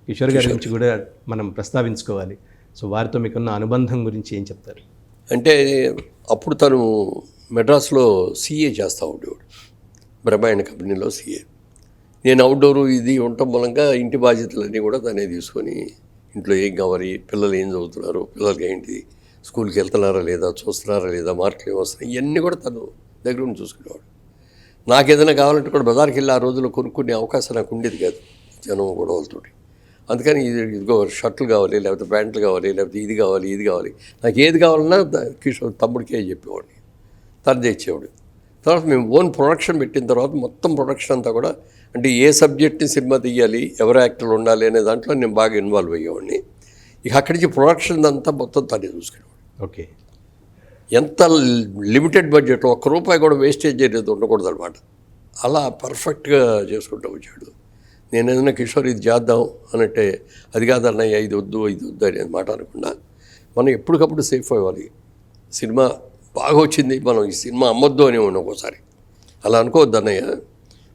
కిషోర్ గారి గురించి కూడా మనం ప్రస్తావించుకోవాలి. సో వారితో మీకున్న అనుబంధం గురించి ఏం చెప్తారు? అంటే అప్పుడు తను మెడ్రాస్లో సీఏ చేస్తూ ఉండేవాడు, బ్రహ్మాండ కంపెనీలో సీఏ. నేను అవుట్డోరు ఇది ఉండటం మూలంగా ఇంటి బాధ్యతలన్నీ కూడా తనే తీసుకొని, ఇంట్లో ఏం కావాలి, పిల్లలు ఏం చదువుతున్నారు, పిల్లలకి ఏంటి, స్కూల్కి వెళ్తున్నారా లేదా, చూస్తున్నారా లేదా, మార్కులు ఏమి వస్తున్నాయి, ఇవన్నీ కూడా తను దగ్గర ఉండి చూసుకునేవాడు. నాకు ఏదైనా కావాలంటే కూడా బజార్కి వెళ్ళి ఆ రోజుల్లో కొనుక్కునే అవకాశం నాకు ఉండేది కాదు, జనం గొడవలతోటి. అందుకని ఇదిగో షర్ట్లు కావాలి, లేకపోతే ప్యాంట్లు కావాలి, లేకపోతే ఇది కావాలి, నాకు ఏది కావాలన్నా కిషోర్ తమ్ముడికే చెప్పేవాడిని. తను తెచ్చేవాడు. తర్వాత మేము ఓన్ ప్రొడక్షన్ పెట్టిన తర్వాత మొత్తం ప్రొడక్షన్ అంతా కూడా అంటే ఏ సబ్జెక్ట్ని సినిమా తీయాలి, ఎవరు యాక్టర్లు ఉండాలి అనే దాంట్లో నేను బాగా ఇన్వాల్వ్ అయ్యేవాడిని. ఇక అక్కడి నుంచి ప్రొడక్షన్ అంతా మొత్తం తనే చూసుకునేవాడు. ఓకే. ఎంత లిమిటెడ్ బడ్జెట్లో ఒక్క రూపాయి కూడా వేస్టేజ్ అనేది ఉండకూడదు అనమాట. అలా పర్ఫెక్ట్గా చేసుకుంటూ వచ్చాడు. నేను ఏదైనా కిషోర్ ఇది చేద్దాం అనంటే అది కాదన్నయ్య ఇది వద్దు అనేది మాట అనకుండా మనం ఎప్పటికప్పుడు సేఫ్ అవ్వాలి. సినిమా బాగా వచ్చింది, మనం ఈ సినిమా అమ్మొద్దు అని ఒక్కోసారి అలా అనుకోవద్దు అన్నయ్య.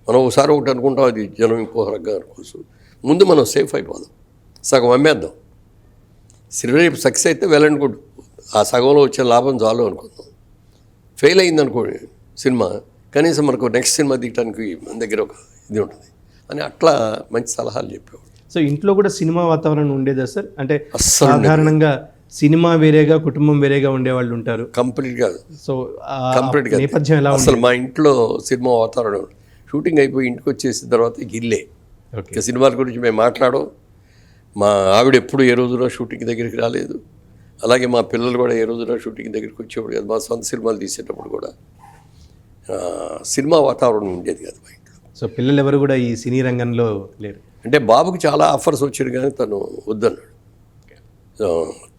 మనం ఒకసారి ఒకటి అనుకుంటాం, అది జనం ఇంకో రకంగా అనుకోవచ్చు. ముందు మనం సేఫ్ అయిపోదాం, సగం అమ్మేద్దాం. సినిమా సక్సెస్ అయితే వెల్ అండ్ గుడ్, ఆ సగంలో వచ్చే లాభం చాలు అనుకుందాం. ఫెయిల్ అయింది అనుకోండి సినిమా, కనీసం మనకు నెక్స్ట్ సినిమా తీయడానికి మన దగ్గర ఒక ఇది ఉంటుంది అని అట్లా మంచి సలహాలు చెప్పేవాడు. సో ఇంట్లో కూడా సినిమా వాతావరణం ఉండేదా సార్? అంటే అస్సలు సాధారణంగా సినిమా వేరేగా కుటుంబం వేరేగా ఉండేవాళ్ళు ఉంటారు. కంప్లీట్గా సో కంప్లీట్గా నేపథ్యం ఎలా అసలు మా ఇంట్లో సినిమా వాతావరణం. షూటింగ్ అయిపోయి ఇంటికి వచ్చేసిన తర్వాత ఇల్లే. ఓకే. ఇక సినిమాల గురించి మేము మాట్లాడడం. మా ఆవిడ ఎప్పుడు ఏ రోజున షూటింగ్ దగ్గరికి రాలేదు. అలాగే మా పిల్లలు కూడా ఏ రోజున షూటింగ్ దగ్గరికి వచ్చేవాడు కాదు. మా సొంత సినిమాలు తీసేటప్పుడు కూడా సినిమా వాతావరణం ఉండేది కాదు మా ఇంట్లో. సో పిల్లలు ఎవరు కూడా ఈ సినీ రంగంలో లేరు. అంటే బాబుకి చాలా ఆఫర్స్ వచ్చాయి కానీ తను వద్దన్నాడు.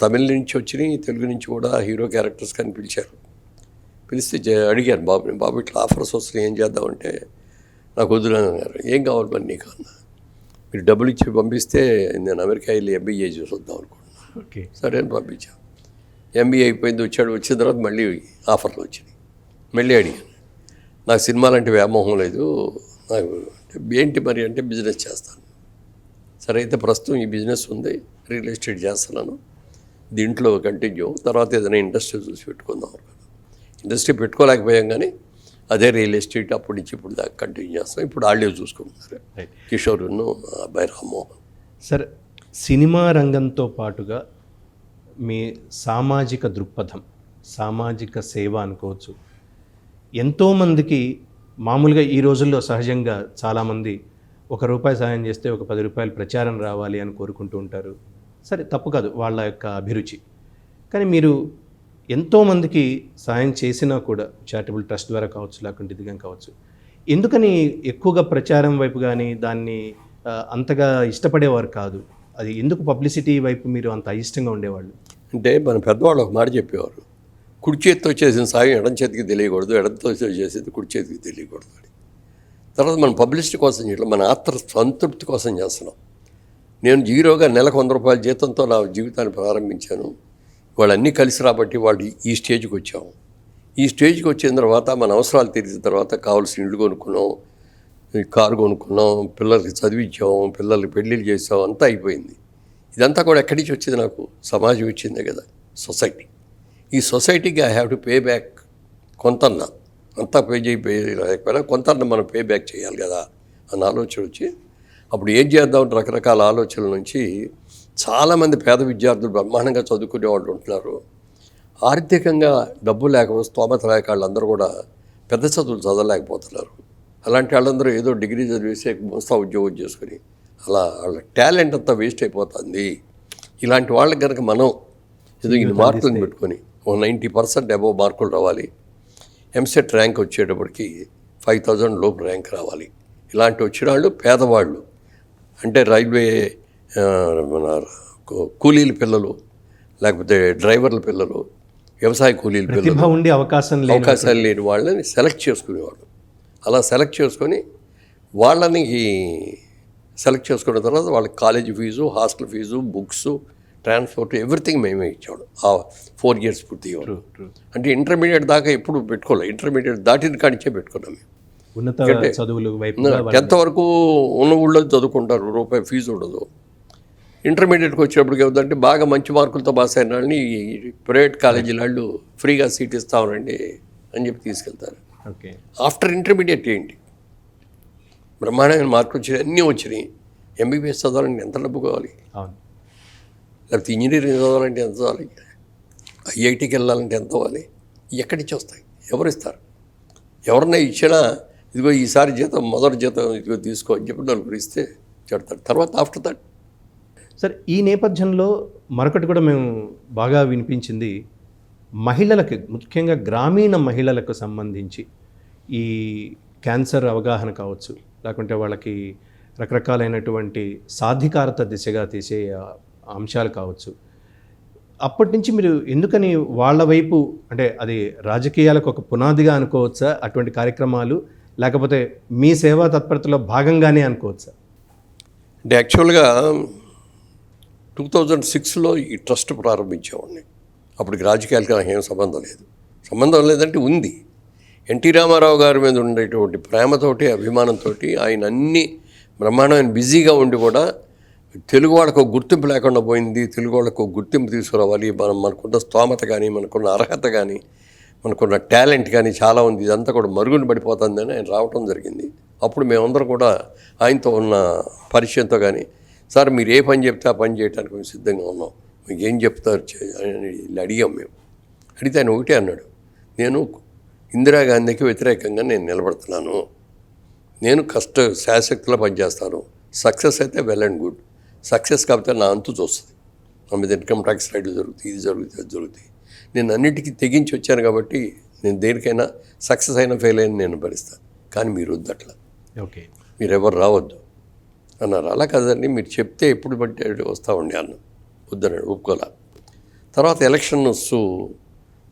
తమిళ నుంచి వచ్చినాయి, తెలుగు నుంచి కూడా హీరో క్యారెక్టర్స్ కానీ పిలిచారు. పిలిస్తే అడిగాను బాబుని, బాబు ఇట్లా ఆఫర్స్ వస్తున్నాయి ఏం చేద్దామంటే నాకు వద్దులన్నారు. ఏం కావాలి మరి నీకు అన్నా. మీరు డబ్బులు ఇచ్చి పంపిస్తే నేను అమెరికా వెళ్ళి ఎంబీఏ చూసి వద్దాం అనుకుంటున్నాను. ఓకే. సరే అని పంపించాను. ఎంబీఏ అయిపోయింది, వచ్చాడు. వచ్చిన తర్వాత మళ్ళీ ఆఫర్లు వచ్చినాయి. మళ్ళీ అడిగాను, నాకు సినిమాలంటే వ్యామోహం లేదు, నాకు ఏంటి మరి అంటే బిజినెస్ చేస్తాను. సరే అయితే ప్రస్తుతం ఈ బిజినెస్ ఉంది, రియల్ ఎస్టేట్ చేస్తున్నాను, దీంట్లో కంటిన్యూ, తర్వాత ఏదైనా ఇండస్ట్రీ చూసి పెట్టుకుందాం. ఇండస్ట్రీ పెట్టుకోలేకపోయాం కానీ అదే రియల్ ఎస్టేట్ అప్పటి నుంచి ఇప్పుడు దాకా కంటిన్యూ చేస్తాం. ఇప్పుడు వాళ్ళే చూసుకుంటున్నారు, కిషోర్ను అబ్బాయి రామ్మోహన్. సార్, సినిమా రంగంతో పాటుగా మీ సామాజిక దృక్పథం, సామాజిక సేవ అనుకోవచ్చు. ఎంతోమందికి మామూలుగా ఈ రోజుల్లో సహజంగా చాలామంది ₹1 సాయం చేస్తే ఒక ₹10 ప్రచారం రావాలి అని కోరుకుంటూ ఉంటారు. సరే, తప్పు కాదు, వాళ్ళ యొక్క అభిరుచి. కానీ మీరు ఎంతోమందికి సాయం చేసినా కూడా చారిటబుల్ ట్రస్ట్ ద్వారా కావచ్చు, లేకుంటే ఇదిగా కావచ్చు, ఎందుకని ఎక్కువగా ప్రచారం వైపు కానీ దాన్ని అంతగా ఇష్టపడేవారు కాదు? అది ఎందుకు పబ్లిసిటీ వైపు మీరు అంత అయిష్టంగా ఉండేవాళ్ళు? అంటే మన పెద్దవాళ్ళు ఒక మాట చెప్పేవారు, కుడి చేతితో చేసిన సాయం ఎడం చేతికి తెలియకూడదు, ఎడంతో చేసేది కుడి చేతికి తెలియకూడదు అని. తర్వాత మనం పబ్లిసిటీ కోసం చేయడం, మన ఆత్మ సంతృప్తి కోసం చేస్తున్నాం. నేను జీరోగా నెలకు ₹100 జీతంతో నా జీవితాన్ని ప్రారంభించాను. వాళ్ళన్నీ కలిసి రాబట్టి వాళ్ళు ఈ స్టేజ్కి వచ్చాము. ఈ స్టేజ్కి వచ్చిన తర్వాత మన అవసరాలు తీర్చిన తర్వాత కావాల్సిన ఇల్లు కొనుక్కున్నాం, కారు కొనుక్కున్నాం, పిల్లలకి చదివించాం, పిల్లలకి పెళ్ళిళ్ళు చేసాం, అంతా అయిపోయింది. ఇదంతా కూడా ఎక్కడి నుంచి వచ్చింది? నాకు సమాజం ఇచ్చిందే కదా, సొసైటీ. ఈ సొసైటీకి I have to pay back. కొంతన్నా అంతా పే లేకపోయినా కొంతన్నా మనం పే బ్యాక్ చేయాలి కదా అన్న ఆలోచన వచ్చి అప్పుడు ఏం చేద్దామంటే రకరకాల ఆలోచనల నుంచి చాలామంది పేద విద్యార్థులు బ్రహ్మాండంగా చదువుకునే వాళ్ళు ఉంటున్నారు. ఆర్థికంగా డబ్బు లేకపోతే స్తోమత లేక వాళ్ళందరూ కూడా పెద్ద చదువులు చదవలేకపోతున్నారు. అలాంటి వాళ్ళందరూ ఏదో డిగ్రీ చదివేసి మోస్తా ఉద్యోగం చేసుకుని అలా వాళ్ళ టాలెంట్ అంతా వేస్ట్ అయిపోతుంది. ఇలాంటి వాళ్ళకి కనుక మనం ఏదో ఇన్ని మార్కులను పెట్టుకొని 90% అబోవ్ మార్కులు రావాలి, ఎంసెట్ ర్యాంక్ వచ్చేటప్పటికి 5000 లోపు ర్యాంక్ రావాలి. ఇలాంటి వచ్చిన వాళ్ళు పేదవాళ్ళు, అంటే రైల్వే మన కూలీల పిల్లలు, లేకపోతే డ్రైవర్ల పిల్లలు, వ్యవసాయ కూలీల పిల్లలు, ఉండి అవకాశాలు లేని వాళ్ళని సెలెక్ట్ చేసుకునేవాళ్ళు. అలా సెలెక్ట్ చేసుకొని వాళ్ళని సెలెక్ట్ చేసుకున్న తర్వాత వాళ్ళకి college fees, hostel fees, books, transport, everything మేమే ఇచ్చాడు. ఆ 4 years పూర్తి అయ్యాడు. అంటే ఇంటర్మీడియట్ దాకా ఎప్పుడు పెట్టుకోలేదు, ఇంటర్మీడియట్ దాటిన కానించే పెట్టుకున్నాం మేము. ఉన్నత చదువులు వైపు 10th వరకు ఉన్న ఊళ్ళో చదువుకుంటారు, రూపాయి ఫీజు ఉండదు. ఇంటర్మీడియట్కి వచ్చేటప్పటికి ఏమిటంటే బాగా మంచి మార్కులతో పాస్ అయిన వాళ్ళని ప్రైవేట్ కాలేజీల వాళ్ళు ఫ్రీగా సీట్ ఇస్తామనండి అని చెప్పి తీసుకెళ్తారు. ఓకే. ఆఫ్టర్ ఇంటర్మీడియట్ ఏంటి బ్రహ్మాండమైన మార్కులు వచ్చినాయి, అన్నీ వచ్చినాయి. ఎంబీబీఎస్ చదవాలంటే ఎంత డబ్బు కావాలి? అవును. లేకపోతే ఇంజనీరింగ్ చదవాలంటే ఎంత చదవాలి? ఐఐటీకి వెళ్ళాలంటే ఎంత అవ్వాలి? ఎక్కడి నుంచి వస్తాయి? ఎవరు ఇస్తారు? ఎవరన్నా ఇచ్చినా ఇదిగో ఈసారి జీతం, మొదటి జీతం ఇదిగో తీసుకో అని చెప్పి నలుగురు ఇస్తే చెడతారు. తర్వాత ఆఫ్టర్ దట్. సార్, ఈ నేపథ్యంలో మరొకటి కూడా మేము బాగా వినిపించింది, మహిళలకి, ముఖ్యంగా గ్రామీణ మహిళలకు సంబంధించి ఈ క్యాన్సర్ అవగాహన కావచ్చు, లేకుంటే వాళ్ళకి రకరకాలైనటువంటి సాధికారత దిశగా తీసే అంశాలు కావచ్చు, అప్పటి నుంచి మీరు ఎందుకని వాళ్ళ వైపు, అంటే అది రాజకీయాలకు ఒక పునాదిగా అనుకోవచ్చా అటువంటి కార్యక్రమాలు, లేకపోతే మీ సేవా తత్పరతలో భాగంగానే అనుకోవచ్చా? అంటే యాక్చువల్గా 2006లో ఈ ట్రస్ట్ ప్రారంభించేవాడిని. అప్పటికి రాజకీయాలకి నాకు ఏం సంబంధం లేదు. సంబంధం లేదంటే ఉంది. ఎన్టీ రామారావు గారి మీద ఉండేటువంటి ప్రేమతోటి, అభిమానంతో ఆయన అన్ని బ్రహ్మాండమైన బిజీగా ఉండి కూడా తెలుగు వాళ్ళకు ఒక గుర్తింపు లేకుండా పోయింది. తెలుగు వాళ్ళకు ఒక గుర్తింపు తీసుకురావాలి, మనకున్న స్తోమత కానీ, మనకున్న అర్హత కానీ, మనకున్న టాలెంట్ కానీ చాలా ఉంది, ఇదంతా కూడా మరుగున పడిపోతుందని ఆయన రావటం జరిగింది. అప్పుడు మేమందరం కూడా ఆయనతో ఉన్న పరిచయంతో కానీ, సార్ మీరు ఏ పని చెప్తే ఆ పని చేయడానికి మేము సిద్ధంగా ఉన్నాం, మీకు ఏం చెప్తారు అని అడిగాం. మేము అడిగితే ఆయన ఒకటే అన్నాడు, నేను ఇందిరాగాంధీకి వ్యతిరేకంగా నేను నిలబడుతున్నాను, నేను శాశక్తిలో పనిచేస్తాను, సక్సెస్ అయితే వెల్ అండ్ గుడ్, సక్సెస్ కాకపోతే నా అంతు చూస్తుంది, నా మీద ఇన్కమ్ ట్యాక్స్ రైట్లు జరుగుతాయి, ఇది జరుగుతుంది, అది జరుగుతాయి, నేను అన్నిటికీ తెగించి వచ్చాను కాబట్టి నేను దేనికైనా సక్సెస్ అయినా ఫెయిల్ అయినా నేను భరిస్తాను, కానీ మీరు వద్దు, అట్లా ఓకే మీరు ఎవరు రావద్దు అన్నారు. అలా కదండి, మీరు చెప్తే ఎప్పుడు బట్టి వస్తామండి అన్న, వద్దన్నాడు, ఒప్పుకోలే. తర్వాత ఎలక్షన్స్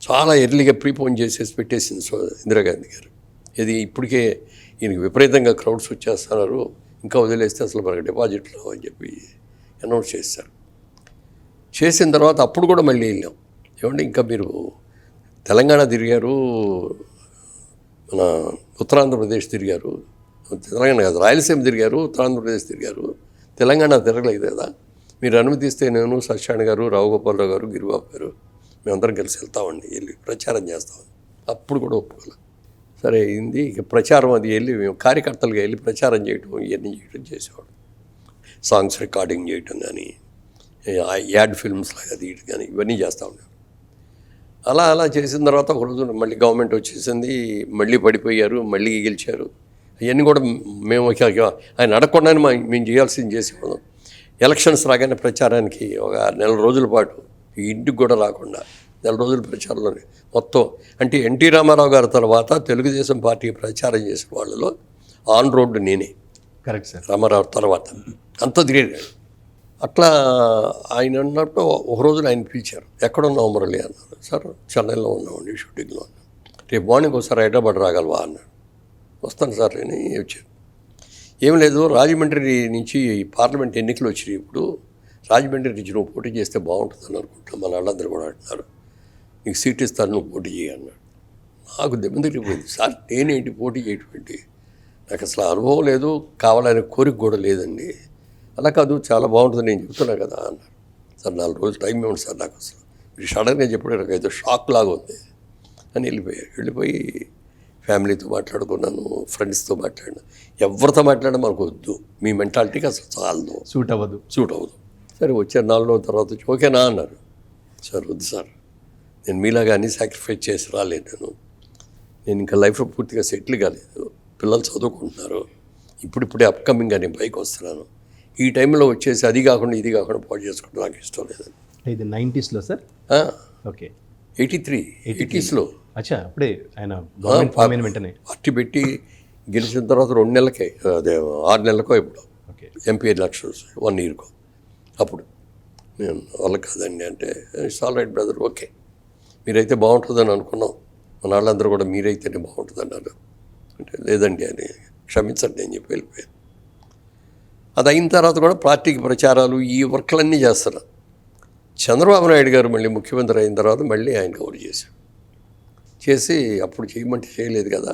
చాలా ఎర్లీగా ప్రీపోన్ చేసేసి పెట్టేసింది ఇందిరాగాంధీ గారు. ఇది ఇప్పటికే ఈయనకి విపరీతంగా క్రౌడ్స్ వచ్చేస్తున్నారు, ఇంకా వదిలేస్తే అసలు మనకు డిపాజిట్లు అని చెప్పి అనౌన్స్ చేశారు. చేసిన తర్వాత అప్పుడు కూడా మళ్ళీ వెళ్ళాం. ఏమంటే ఇంకా మీరు తెలంగాణ తిరిగారు, మన ఉత్తరాంధ్రప్రదేశ్ తిరిగారు, తెలంగాణ కాదు రాయలసీమ తిరిగారు, ఉత్తరాంధ్రప్రదేశ్ తిరిగారు, తెలంగాణ తిరగలేదు కదా, మీరు అనుమతిస్తే నేను సత్యనారాయణ గారు, రావుగోపాలరావు గారు, గిరిబాబు గారు మేమందరం కలిసి వెళ్తామండి, వెళ్ళి ప్రచారం చేస్తామని. అప్పుడు కూడా ఒప్పుకోలే. సరే అయింది. ఇక ప్రచారం అది వెళ్ళి మేము కార్యకర్తలుగా వెళ్ళి ప్రచారం చేయటం, ఇవన్నీ చేయడం చేసేవాడు. సాంగ్స్ రికార్డింగ్ చేయటం కానీ, యాడ్ ఫిల్మ్స్ లాగా తీయటం కానీ ఇవన్నీ చేస్తూ ఉన్నాడు. అలా చేసిన తర్వాత ఒకరోజు మళ్ళీ గవర్నమెంట్ వచ్చేసింది, మళ్ళీ పడిపోయారు, మళ్ళీ గెలిచారు. అవన్నీ కూడా మేము ఆయన అడగకుండానే మేము చేయాల్సింది చేసేవాళ్ళం. ఎలక్షన్స్ రాగానే ప్రచారానికి ఒక 6 నెలల రోజుల పాటు ఈ ఇంటికి కూడా రాకుండా 4 రోజుల ప్రచారంలోనే మొత్తం, అంటే ఎన్టీ రామారావు గారి తర్వాత తెలుగుదేశం పార్టీ ప్రచారం చేసిన వాళ్ళలో ఆన్ రోడ్డు నేనే. Correct sir. రామారావు తర్వాత అంత తిరిగాడు. అట్లా ఆయన అన్నట్టు ఒక రోజున ఆయన పిలిచారు, ఎక్కడున్నావు మురళి అన్నారు. సార్ చెన్నైలో ఉన్నామండి, షూటింగ్లో ఉన్నాం, రేపు మార్నింగ్ ఒకసారి హైదరాబాద్ రాగలవా అన్నాడు. వస్తాను సార్ అని వచ్చాను. ఏం లేదు, రాజమండ్రి నుంచి పార్లమెంట్ ఎన్నికలు వచ్చినాయి, ఇప్పుడు రాజమండ్రి నుంచి నువ్వు పోటీ చేస్తే బాగుంటుందని అనుకుంటున్నాను, మన వాళ్ళందరూ కూడా అంటున్నారు, నీకు సీట్ ఇస్తాను, నువ్వు పోటీ చేయి అన్నాడు. నాకు దెబ్బ తిరిగిపోయింది. సార్ నేనేంటి పోటీ చేయటువంటి, నాకు అసలు అనుభవం లేదు, కావాలనే కోరిక కూడా లేదండి. అలా కాదు, చాలా బాగుంటుంది నేను చెప్తున్నా కదా అన్నారు. సార్ 4 రోజులు టైం ఇవ్వండి సార్, నాకు అసలు మీరు సడన్గా చెప్పడం నాకు ఏదో షాక్ లాగా ఉంది అని వెళ్ళిపోయి ఫ్యామిలీతో మాట్లాడుకున్నాను, ఫ్రెండ్స్తో మాట్లాడినా, ఎవరితో మాట్లాడినా మనకు వద్దు, మీ మెంటాలిటీకి అసలు చాలదు, సూట్ అవ్వదు. సరే వచ్చారు 4 రోజుల తర్వాత వచ్చి ఓకేనా అన్నారు. సార్ వద్దు సార్, నేను మీలాగా అన్ని సాక్రిఫైస్ చేసి రాలేదు, నేను ఇంకా లైఫ్లో పూర్తిగా సెటిల్ కాలేదు, పిల్లలు చదువుకుంటున్నారు, ఇప్పుడిప్పుడే అప్కమింగ్గా నేను పైకి వస్తున్నాను, ఈ టైంలో వచ్చేసి అది కాకుండా ఇది కాకుండా పాటు చేసుకుంటే నాకు ఇష్టం లేదని. ఇది 90sలో సార్? ఓకే 80s అచ్చా, అప్పుడే ఆయన గవర్నమెంట్ ఫామ్ అయిన వెంటనే పార్టీ పెట్టి గెలిచిన తర్వాత 2 నెలలకే, అదే 6 నెలలకో ఇప్పుడు ఎంపీ ఎలక్షన్స్ 1 ఇయర్కో. అప్పుడు నేను వాళ్ళకి కాదండి అంటే, it's all right brother, okay మీరైతే బాగుంటుందని అనుకున్నాం, మన వాళ్ళందరూ కూడా మీరైతేనే బాగుంటుంది అన్నారు. అంటే లేదండి అని క్షమించండి అని చెప్పి వెళ్ళిపోయాను. అది అయిన తర్వాత కూడా పార్టీకి ప్రచారాలు ఈ వర్క్లన్నీ చేస్తున్నా. చంద్రబాబు నాయుడు గారు మళ్ళీ ముఖ్యమంత్రి అయిన తర్వాత మళ్ళీ ఆయన కవర్ చేసి అప్పుడు చేయమంటే చేయలేదు కదా,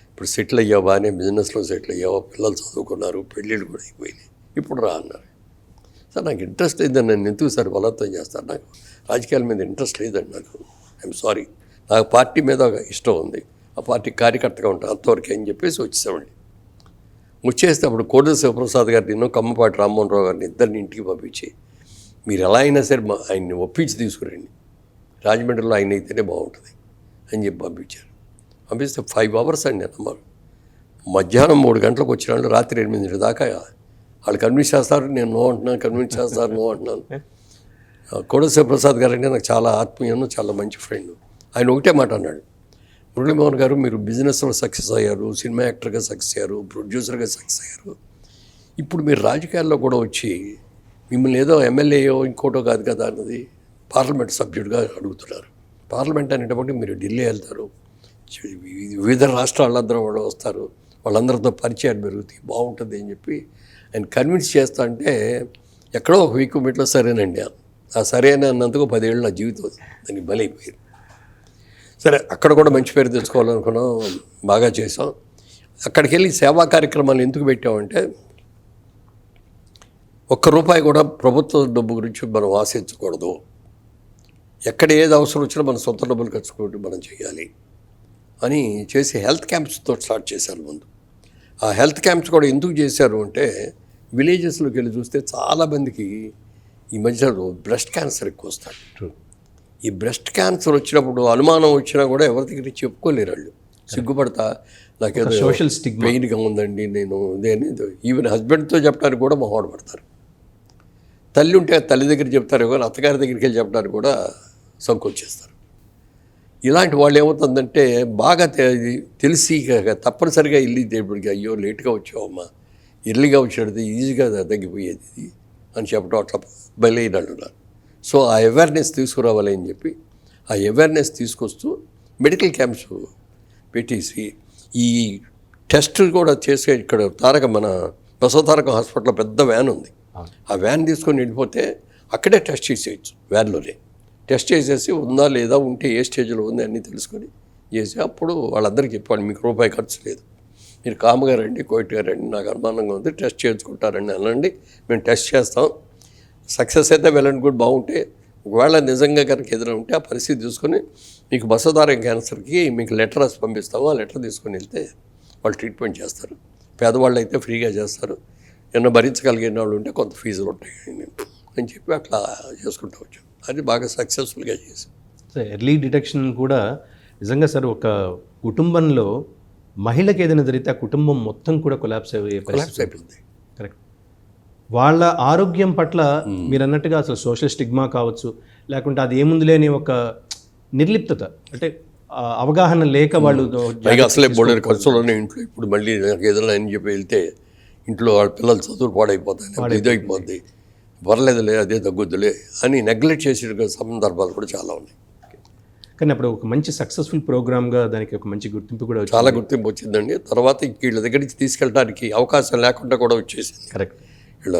ఇప్పుడు సెటిల్ అయ్యావు, బాగానే బిజినెస్లో సెటిల్ అయ్యావు, పిల్లలు చదువుకున్నారు, పెళ్ళిళ్ళు కూడా అయిపోయినాయి, ఇప్పుడు రా అన్నారు. సార్ నాకు ఇంట్రెస్ట్ లేదండి, నన్ను ఎందుకు సార్ బలవంతం చేస్తారు, నాకు రాజకీయాల మీద ఇంట్రెస్ట్ లేదండి, నాకు ఐఎమ్ సారీ, నాకు పార్టీ మీద ఇష్టం ఉంది, ఆ పార్టీ కార్యకర్తగా ఉంటాను అంతవరకు అని చెప్పేసి వచ్చేసామండి. వచ్చేస్తే అప్పుడు కోడెల శివప్రసాద్ గారిని, కమ్మపాటి రామ్మోహన్ రావు గారిని ఇద్దరిని ఇంటికి పంపించి, మీరు ఎలా అయినా సరే ఆయన్ని ఒప్పించి తీసుకురండి, రాజమండ్రిలో ఆయన అయితేనే బాగుంటుంది అని చెప్పి పంపించారు. పంపిస్తే 5 hours అండి అన్నారు. మధ్యాహ్నం 3 గంటలకు వచ్చిన వాళ్ళు రాత్రి 8 దాకా వాళ్ళు కన్విన్స్ చేస్తారు, నేను నో అంటున్నాను, కన్విన్స్ చేస్తారు, నో అంటున్నాను. కోడ శివప్రసాద్ గారు అంటే నాకు చాలా ఆత్మీయను, చాలా మంచి ఫ్రెండ్. ఆయన ఒకటే మాట అన్నాడు, మురళీమోహన్ గారు మీరు బిజినెస్లో సక్సెస్ అయ్యారు, సినిమా యాక్టర్గా సక్సెస్ అయ్యారు, ప్రొడ్యూసర్గా సక్సెస్ అయ్యారు, ఇప్పుడు మీరు రాజకీయాల్లో కూడా వచ్చి మిమ్మల్ని ఏదో ఎమ్మెల్యేయో ఇంకోటో కాదు కదా అన్నది పార్లమెంట్ సభ్యుడిగా అడుగుతున్నారు. పార్లమెంట్ అనేటప్పుడు మీరు ఢిల్లీ వెళ్తారు, వివిధ రాష్ట్రాలందరూ వాళ్ళు వస్తారు, వాళ్ళందరితో పరిచయాలు పెరుగుతాయి, బాగుంటుంది అని చెప్పి ఆయన కన్విన్స్ చేస్తా అంటే ఎక్కడో ఒక వీక్ మీట్లో సరేనండి ఆ సరే అని అన్నందుకు 10 ఏళ్ళు నా జీవితం దానికి బలైపోయింది. సరే అక్కడ కూడా మంచి పేరు తెచ్చుకోవాలనుకున్నాం, బాగా చేసాం. అక్కడికి వెళ్ళి సేవా కార్యక్రమాలు ఎందుకు పెట్టామంటే ₹1 కూడా ప్రభుత్వ డబ్బు గురించి మనం ఆశించకూడదు. ఎక్కడ ఏది అవసరం వచ్చినా మన సొంత డబ్బులు ఖర్చుకుంటూ మనం చేయాలి అని చేసి హెల్త్ క్యాంప్స్తో స్టార్ట్ చేశారు ముందు. ఆ హెల్త్ క్యాంప్స్ కూడా ఎందుకు చేశారు అంటే విలేజెస్లోకి వెళ్ళి చూస్తే చాలామందికి ఈ మధ్యలో బ్రెస్ట్ క్యాన్సర్ ఎక్కువ వస్తాడు. ఈ బ్రెస్ట్ క్యాన్సర్ వచ్చినప్పుడు అనుమానం వచ్చినా కూడా ఎవరి దగ్గర చెప్పుకోలేరు వాళ్ళు, సిగ్గుపడతా నాకేదో సోషల్ స్టిగ్మా పెయిన్గా ఉందండి నేను దేని ఈవెన్ హస్బెండ్తో చెప్పడానికి కూడా మొహమాట పడతారు. తల్లి ఉంటే తల్లి దగ్గర చెప్తారు, కానీ అత్తగారి దగ్గరికి వెళ్ళి చెప్పడానికి కూడా సంకోచేస్తారు. ఇలాంటి వాళ్ళు ఏమవుతుందంటే బాగా తెలిసి తప్పనిసరిగా ఇల్లు దేవుడికి అయ్యో లేట్గా వచ్చావమ్మా, ఎర్లీగా వచ్చేది ఈజీగా తగ్గిపోయేది ఇది అని చెప్పడం అట్లా బలైనన్నారు. సో ఆ అవేర్నెస్ తీసుకురావాలి అని చెప్పి ఆ అవేర్నెస్ తీసుకొస్తూ మెడికల్ క్యాంప్స్ పెట్టేసి ఈ టెస్ట్ కూడా చేసే ఇక్కడ మన బసవతారకం హాస్పిటల్లో పెద్ద వ్యాన్ ఉంది. ఆ వ్యాన్ తీసుకొని వెళ్ళిపోతే అక్కడే టెస్ట్ చేసేయచ్చు, వ్యాన్లోనే టెస్ట్ చేసేసి ఉందా లేదా, ఉంటే ఏ స్టేజ్లో ఉంది అన్నీ తెలుసుకొని చేసి అప్పుడు వాళ్ళందరికీ చెప్పాలి మీకు ₹1 ఖర్చు లేదు, మీరు కామ్గా రండి, కోయిట్గా రండి, నాకు అనుమానంగా ఉంది టెస్ట్ చేసుకుంటారండి అనండి, మేము టెస్ట్ చేస్తాం, సక్సెస్ అయితే వెళ్ళండి కూడా బాగుంటే, ఒకవేళ నిజంగా కనుక ఏదైనా ఉంటే ఆ పరిస్థితి చూసుకొని మీకు బసవతారకం క్యాన్సర్కి మీకు లెటర్ రాసి పంపిస్తాము, ఆ లెటర్ తీసుకొని వెళ్తే వాళ్ళు ట్రీట్మెంట్ చేస్తారు. పేదవాళ్ళు అయితే ఫ్రీగా చేస్తారు, ఏమన్నా భరించగలిగిన వాళ్ళు ఉంటే కొంత ఫీజులు ఉంటాయి అని చెప్పి అట్లా చేసుకుంటూ వచ్చాం. అది బాగా సక్సెస్ఫుల్గా చేసాం. సో ఎర్లీ డిటెక్షన్ కూడా నిజంగా సార్ ఒక కుటుంబంలో మహిళకి ఏదైనా జరిగితే ఆ కుటుంబం మొత్తం కూడా కొలాప్స్ అయిపోయింది. కరెక్ట్. వాళ్ళ ఆరోగ్యం పట్ల మీరు అన్నట్టుగా అసలు సోషల్ స్టిగ్మా కావచ్చు, లేకుంటే అది ఏముంది లేని ఒక నిర్లిప్తత, అంటే అవగాహన లేక వాళ్ళు అసలే బోర్డర్ ఖర్చులోనే ఇంట్లో ఇప్పుడు మళ్ళీ ఏదైనా అని చెప్పి వెళ్తే ఇంట్లో వాళ్ళ పిల్లలు చదువులు పాడైపోతాయి, ఇది అయిపోద్ది, పర్లేదులే అదే తగ్గుద్దులే అని నెగ్లెక్ట్ చేసే సందర్భాలు కూడా చాలా ఉన్నాయి. కానీ అప్పుడు ఒక మంచి సక్సెస్ఫుల్ ప్రోగ్రామ్గా దానికి ఒక మంచి గుర్తింపు కూడా చాలా గుర్తింపు వచ్చిందండి. తర్వాత వీళ్ళ దగ్గర నుంచి తీసుకెళ్ళడానికి అవకాశం లేకుండా కూడా వచ్చేసింది. కరెక్ట్. వీళ్ళ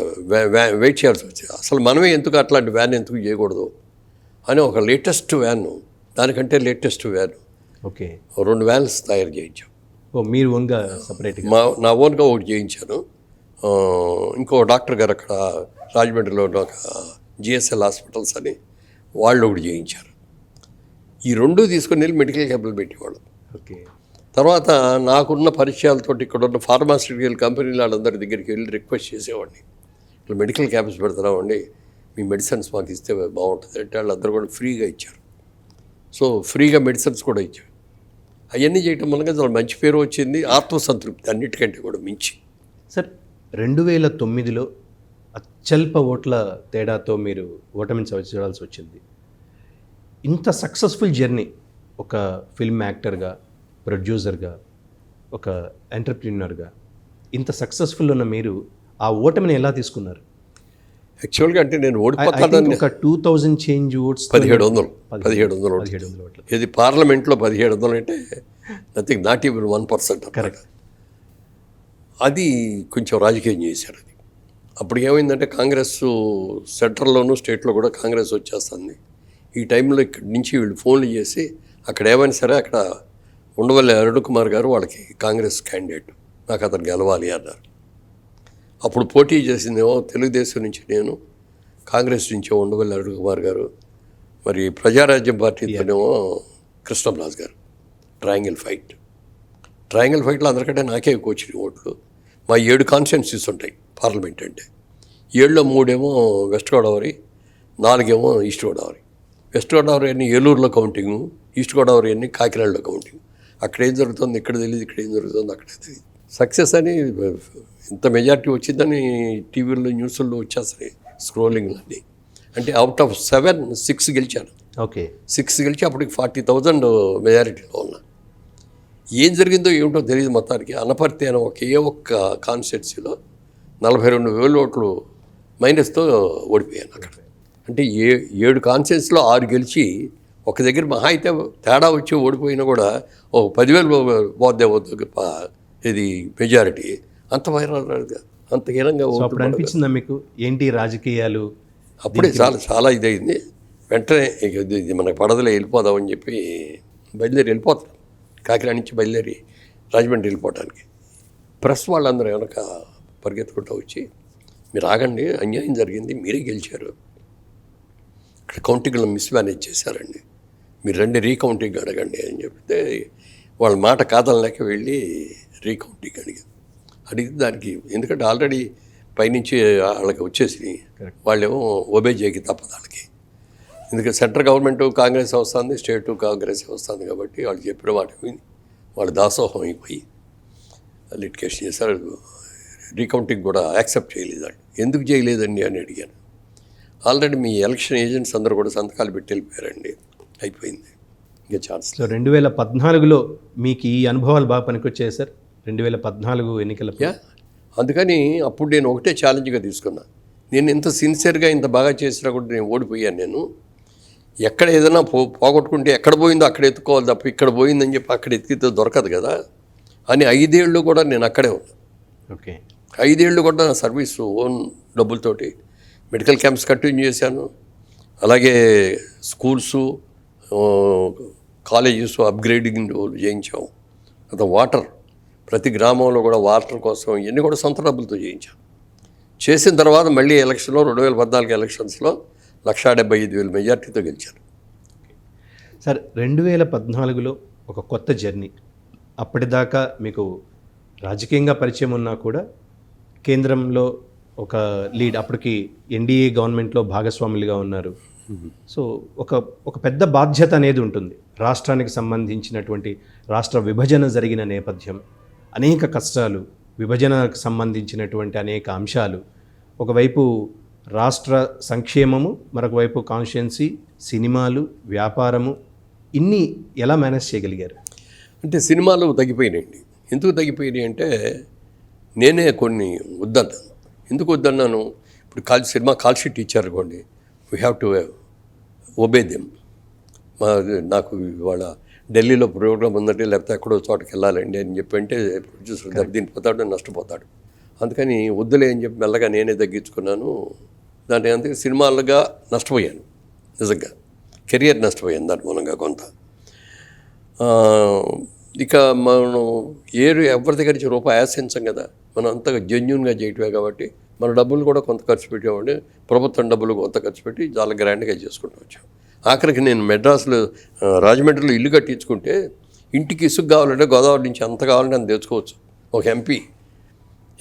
వెయిట్ చేయాల్సి వచ్చింది. అసలు మనమే ఎందుకు అట్లాంటి వ్యాన్ ఎందుకు చేయకూడదు అని ఒక లేటెస్ట్ వ్యాన్, దానికంటే లేటెస్ట్ వ్యాన్ ఓకే 2 వ్యాన్స్ తయారు చేయించాం. మీరు ఓన్గా సపరేట్గా? నా ఓన్గా ఒకటి చేయించాను. ఇంకో డాక్టర్ గారు అక్కడ రాజమండ్రిలో ఒక జిఎస్ఎల్ హాస్పిటల్స్ అని వాళ్ళు ఒకటి చేయించారు. ఈ 2 తీసుకొని వెళ్ళి మెడికల్ క్యాంపులు పెట్టేవాళ్ళం. ఓకే. తర్వాత నాకున్న పరిచయాలతో ఇక్కడ ఉన్న ఫార్మాస్యూటికల్ కంపెనీల వాళ్ళందరి దగ్గరికి వెళ్ళి రిక్వెస్ట్ చేసేవాడిని, ఇట్లా మెడికల్ క్యాంప్స్ పెడుతున్నామండి, మీ మెడిసిన్స్ మాకు ఇస్తే బాగుంటుంది అంటే వాళ్ళందరూ కూడా ఫ్రీగా ఇచ్చారు. సో ఫ్రీగా మెడిసిన్స్ కూడా ఇచ్చారు. అవన్నీ చేయటం వల్ల చాలా మంచి పేరు వచ్చింది, ఆత్మసంతృప్తి అన్నిటికంటే కూడా మించి. సార్ 2009లో అత్యల్ప ఓట్ల తేడాతో మీరు ఓటమిని చూడాల్సి వచ్చింది. ఇంత సక్సెస్ఫుల్ జర్నీ ఒక ఫిల్మ్ యాక్టర్గా, ప్రొడ్యూసర్గా, ఒక ఎంటర్ప్రీనర్గా ఇంత సక్సెస్ఫుల్ ఉన్న మీరు ఆ ఓటమిని ఎలా తీసుకున్నారు? యాక్చువల్గా అంటే నేను ఓడిపోతాను. ఒక 2000 చేంజ్ ఓట్స్, 1700 ఓట్లు. ఇది పార్లమెంట్లో 1700 అంటే నథింగ్, నాట్ ఈవెన్ 1%. కరెక్ట్. అది కొంచెం రాజకీయం చేశారు. అది అప్పుడు ఏమైందంటే కాంగ్రెస్ సెంట్రల్లోనూ స్టేట్లో కూడా కాంగ్రెస్ వచ్చేస్తుంది. ఈ టైంలో ఇక్కడి నుంచి వీళ్ళు ఫోన్లు చేసి అక్కడ ఏమైనా సరే అక్కడ ఉండవల్లి అరుణ్ కుమార్ గారు వాళ్ళకి కాంగ్రెస్ క్యాండిడేట్, నాకు అతను గెలవాలి అన్నారు. అప్పుడు పోటీ చేసిందేమో తెలుగుదేశం నుంచి నేను, కాంగ్రెస్ నుంచి ఉండవల్లి అరుణ్ కుమార్ గారు, మరి ప్రజారాజ్యం పార్టీతోనేమో కృష్ణంరాజు గారు. ట్రయాంగిల్ ఫైట్లో అందరికంటే నాకే ఎక్కువ వచ్చినాయి ఓట్లు. మా 7 కాన్స్టిట్యున్సీస్ ఉంటాయి పార్లమెంట్ అంటే. 7లో 3 ఏమో వెస్ట్ గోదావరి, 4 ఏమో ఈస్ట్ గోదావరి. వెస్ట్ గోదావరి అన్ని ఏలూరులో కౌంటింగు, ఈస్ట్ గోదావరి అన్ని కాకినాడలో కౌంటింగ్. అక్కడ ఏం జరుగుతుంది ఇక్కడ తెలియదు, ఇక్కడ ఏం జరుగుతుంది అక్కడే తెలియదు. సక్సెస్ అని ఇంత మెజారిటీ వచ్చిందని టీవీల్లో న్యూస్ల్లో వచ్చేస్తాయి స్క్రోలింగ్లన్నీ. అంటే అవుట్ ఆఫ్ 7 6 గెలిచాను. ఓకే. 6 గెలిచి అప్పటికి 40,000 మెజారిటీలో ఉన్నా. ఏం జరిగిందో ఏమిటో తెలియదు మొత్తానికి. అనపర్తి అనే ఒక్క కాన్స్టిట్యున్సీలో 42,000 ఓట్లు మైనస్తో ఓడిపోయాను అక్కడ. అంటే 7 కాన్స్టిట్యున్సీలో 6 గెలిచి ఒక దగ్గర మహా అయితే తేడా వచ్చి ఓడిపోయినా కూడా 10,000 పోద్దే ఇది మెజారిటీ. అంత వైరల్, అంత హీనంగా అప్పుడు అనిపించిందా మీకు ఏంటి రాజకీయాలు? అప్పుడే చాలా ఇదైంది. వెంటనే ఇది మనకు పడదలే, వెళ్ళిపోదామని చెప్పి బయలుదేరి వెళ్ళిపోతాం. కాకినాడ నుంచి బయలుదేరి రాజమండ్రి వెళ్ళిపోవటానికి ప్రెస్ వాళ్ళందరూ వెనక పరిగెత్తుకుంటూ వచ్చి, మీరు ఆగండి, అన్యాయం జరిగింది, మీరే గెలిచారు, ఇక్కడ కౌంటింగ్లో మిస్మేనేజ్ చేశారండి, మీరు రండి రీకౌంటింగ్ అడగండి అని చెప్తే వాళ్ళ మాట కాదనలేక వెళ్ళి రీకౌంటింగ్ అడిగితే దానికి, ఎందుకంటే ఆల్రెడీ పైనుంచి వాళ్ళకి వచ్చేసి వాళ్ళేమో ఒబే చేయకి తప్పదు వాళ్ళకి. ఎందుకంటే సెంట్రల్ గవర్నమెంట్ కాంగ్రెస్ వస్తుంది, స్టేటు కాంగ్రెస్ వస్తుంది కాబట్టి వాళ్ళు చెప్పిన మాట విని వాళ్ళు దాసోహం అయిపోయి లిటికేషన్ చేశారు. రీకౌంటింగ్ కూడా యాక్సెప్ట్ చేయలేదండి. ఎందుకు చేయలేదండి అని అడిగాను. ఆల్రెడీ మీ ఎలక్షన్ ఏజెంట్స్ అందరూ కూడా సంతకాలు పెట్టి వెళ్ళిపోయారండి, అయిపోయింది, ఇంకా ఛాన్స్. సో 2014లో మీకు ఈ అనుభవాలు బాగా పనికొచ్చాయి సార్? 2014 ఎన్నికల అందుకని అప్పుడు నేను ఒకటే ఛాలెంజ్గా తీసుకున్నా. నేను ఇంత సిన్సియర్గా ఇంత బాగా చేసినా కూడా నేను ఓడిపోయాను. నేను ఎక్కడ ఏదైనా పోగొట్టుకుంటే ఎక్కడ పోయిందో అక్కడ ఎత్తుకోవాలి తప్ప ఇక్కడ పోయిందని చెప్పి అక్కడ ఎత్తితే దొరకదు కదా అని 5 ఏళ్ళు కూడా నేను అక్కడే ఉన్నా. ఓకే. 5 ఏళ్ళు కూడా నా సర్వీసు ఓన్ డబ్బులతోటి మెడికల్ క్యాంప్స్ కంటిన్యూ చేశాను. అలాగే స్కూల్సు, కాలేజెస్ అప్గ్రేడింగ్ చేయించాము. అది వాటర్, ప్రతి గ్రామంలో కూడా వాటర్ కోసం ఇవన్నీ కూడా సొంత డబ్బులతో చేయించాను. చేసిన తర్వాత మళ్ళీ ఎలక్షన్లో 2014 ఎలక్షన్స్లో 175,000 మెజార్టీతో గెలిచాను. సార్ 2014లో ఒక కొత్త జర్నీ. అప్పటిదాకా మీకు రాజకీయంగా పరిచయం ఉన్నా కూడా కేంద్రంలో ఒక లీడ్, అప్పటికి ఎన్డీఏ గవర్నమెంట్లో భాగస్వాములుగా ఉన్నారు. సో ఒక పెద్ద బాధ్యత అనేది ఉంటుంది. రాష్ట్రానికి సంబంధించినటువంటి రాష్ట్ర విభజన జరిగిన నేపథ్యం, అనేక కష్టాలు, విభజనకు సంబంధించినటువంటి అనేక అంశాలు, ఒకవైపు రాష్ట్ర సంక్షేమము, మరొక వైపు కాన్స్టిట్యున్సీ, సినిమాలు, వ్యాపారము, ఇన్ని ఎలా మేనేజ్ చేయగలిగారు? అంటే సినిమాలు తగ్గిపోయినాయండి. ఎందుకు తగ్గిపోయినాయి అంటే నేనే కొన్ని వద్దన్నాను. ఎందుకు వద్దన్నాను? ఇప్పుడు సినిమా కాల్ షీట్ ఇచ్చారు అనుకోండి, we have to obey them. నాకు ఇవాళ ఢిల్లీలో ప్రోగ్రామ్ ఉందంటే లేకపోతే ఎక్కడో చోటకి వెళ్ళాలండి అని చెప్పి అంటే ప్రొడ్యూసర్ దెబ్బతినిపోతాడు, నష్టపోతాడు. అందుకని వద్దులే అని చెప్పి మెల్లగా నేనే తగ్గించుకున్నాను. దాన్ని అందుకే సినిమాలుగా నష్టపోయాను, నిజంగా కెరియర్ నష్టపోయాను దాని మూలంగా కొంత. ఇక మనం ఎవరి దగ్గర నుంచి రూపాయి ఆశించం కదా, మనం అంతగా జెన్యూన్గా చేయటమే కాబట్టి మన డబ్బులు కూడా కొంత ఖర్చు పెట్టేవాడిని. ప్రభుత్వం డబ్బులు కొంత ఖర్చు పెట్టి చాలా గ్రాండ్గా చేసుకుంటూ వచ్చాం. ఆఖరికి నేను మెడ్రాస్లో రాజమండ్రిలో ఇల్లు కట్టించుకుంటే ఇంటికి ఇసుక కావాలంటే గోదావరి నుంచి ఎంత కావాలంటే అంత తెచ్చుకోవచ్చు. ఒక ఎంపీ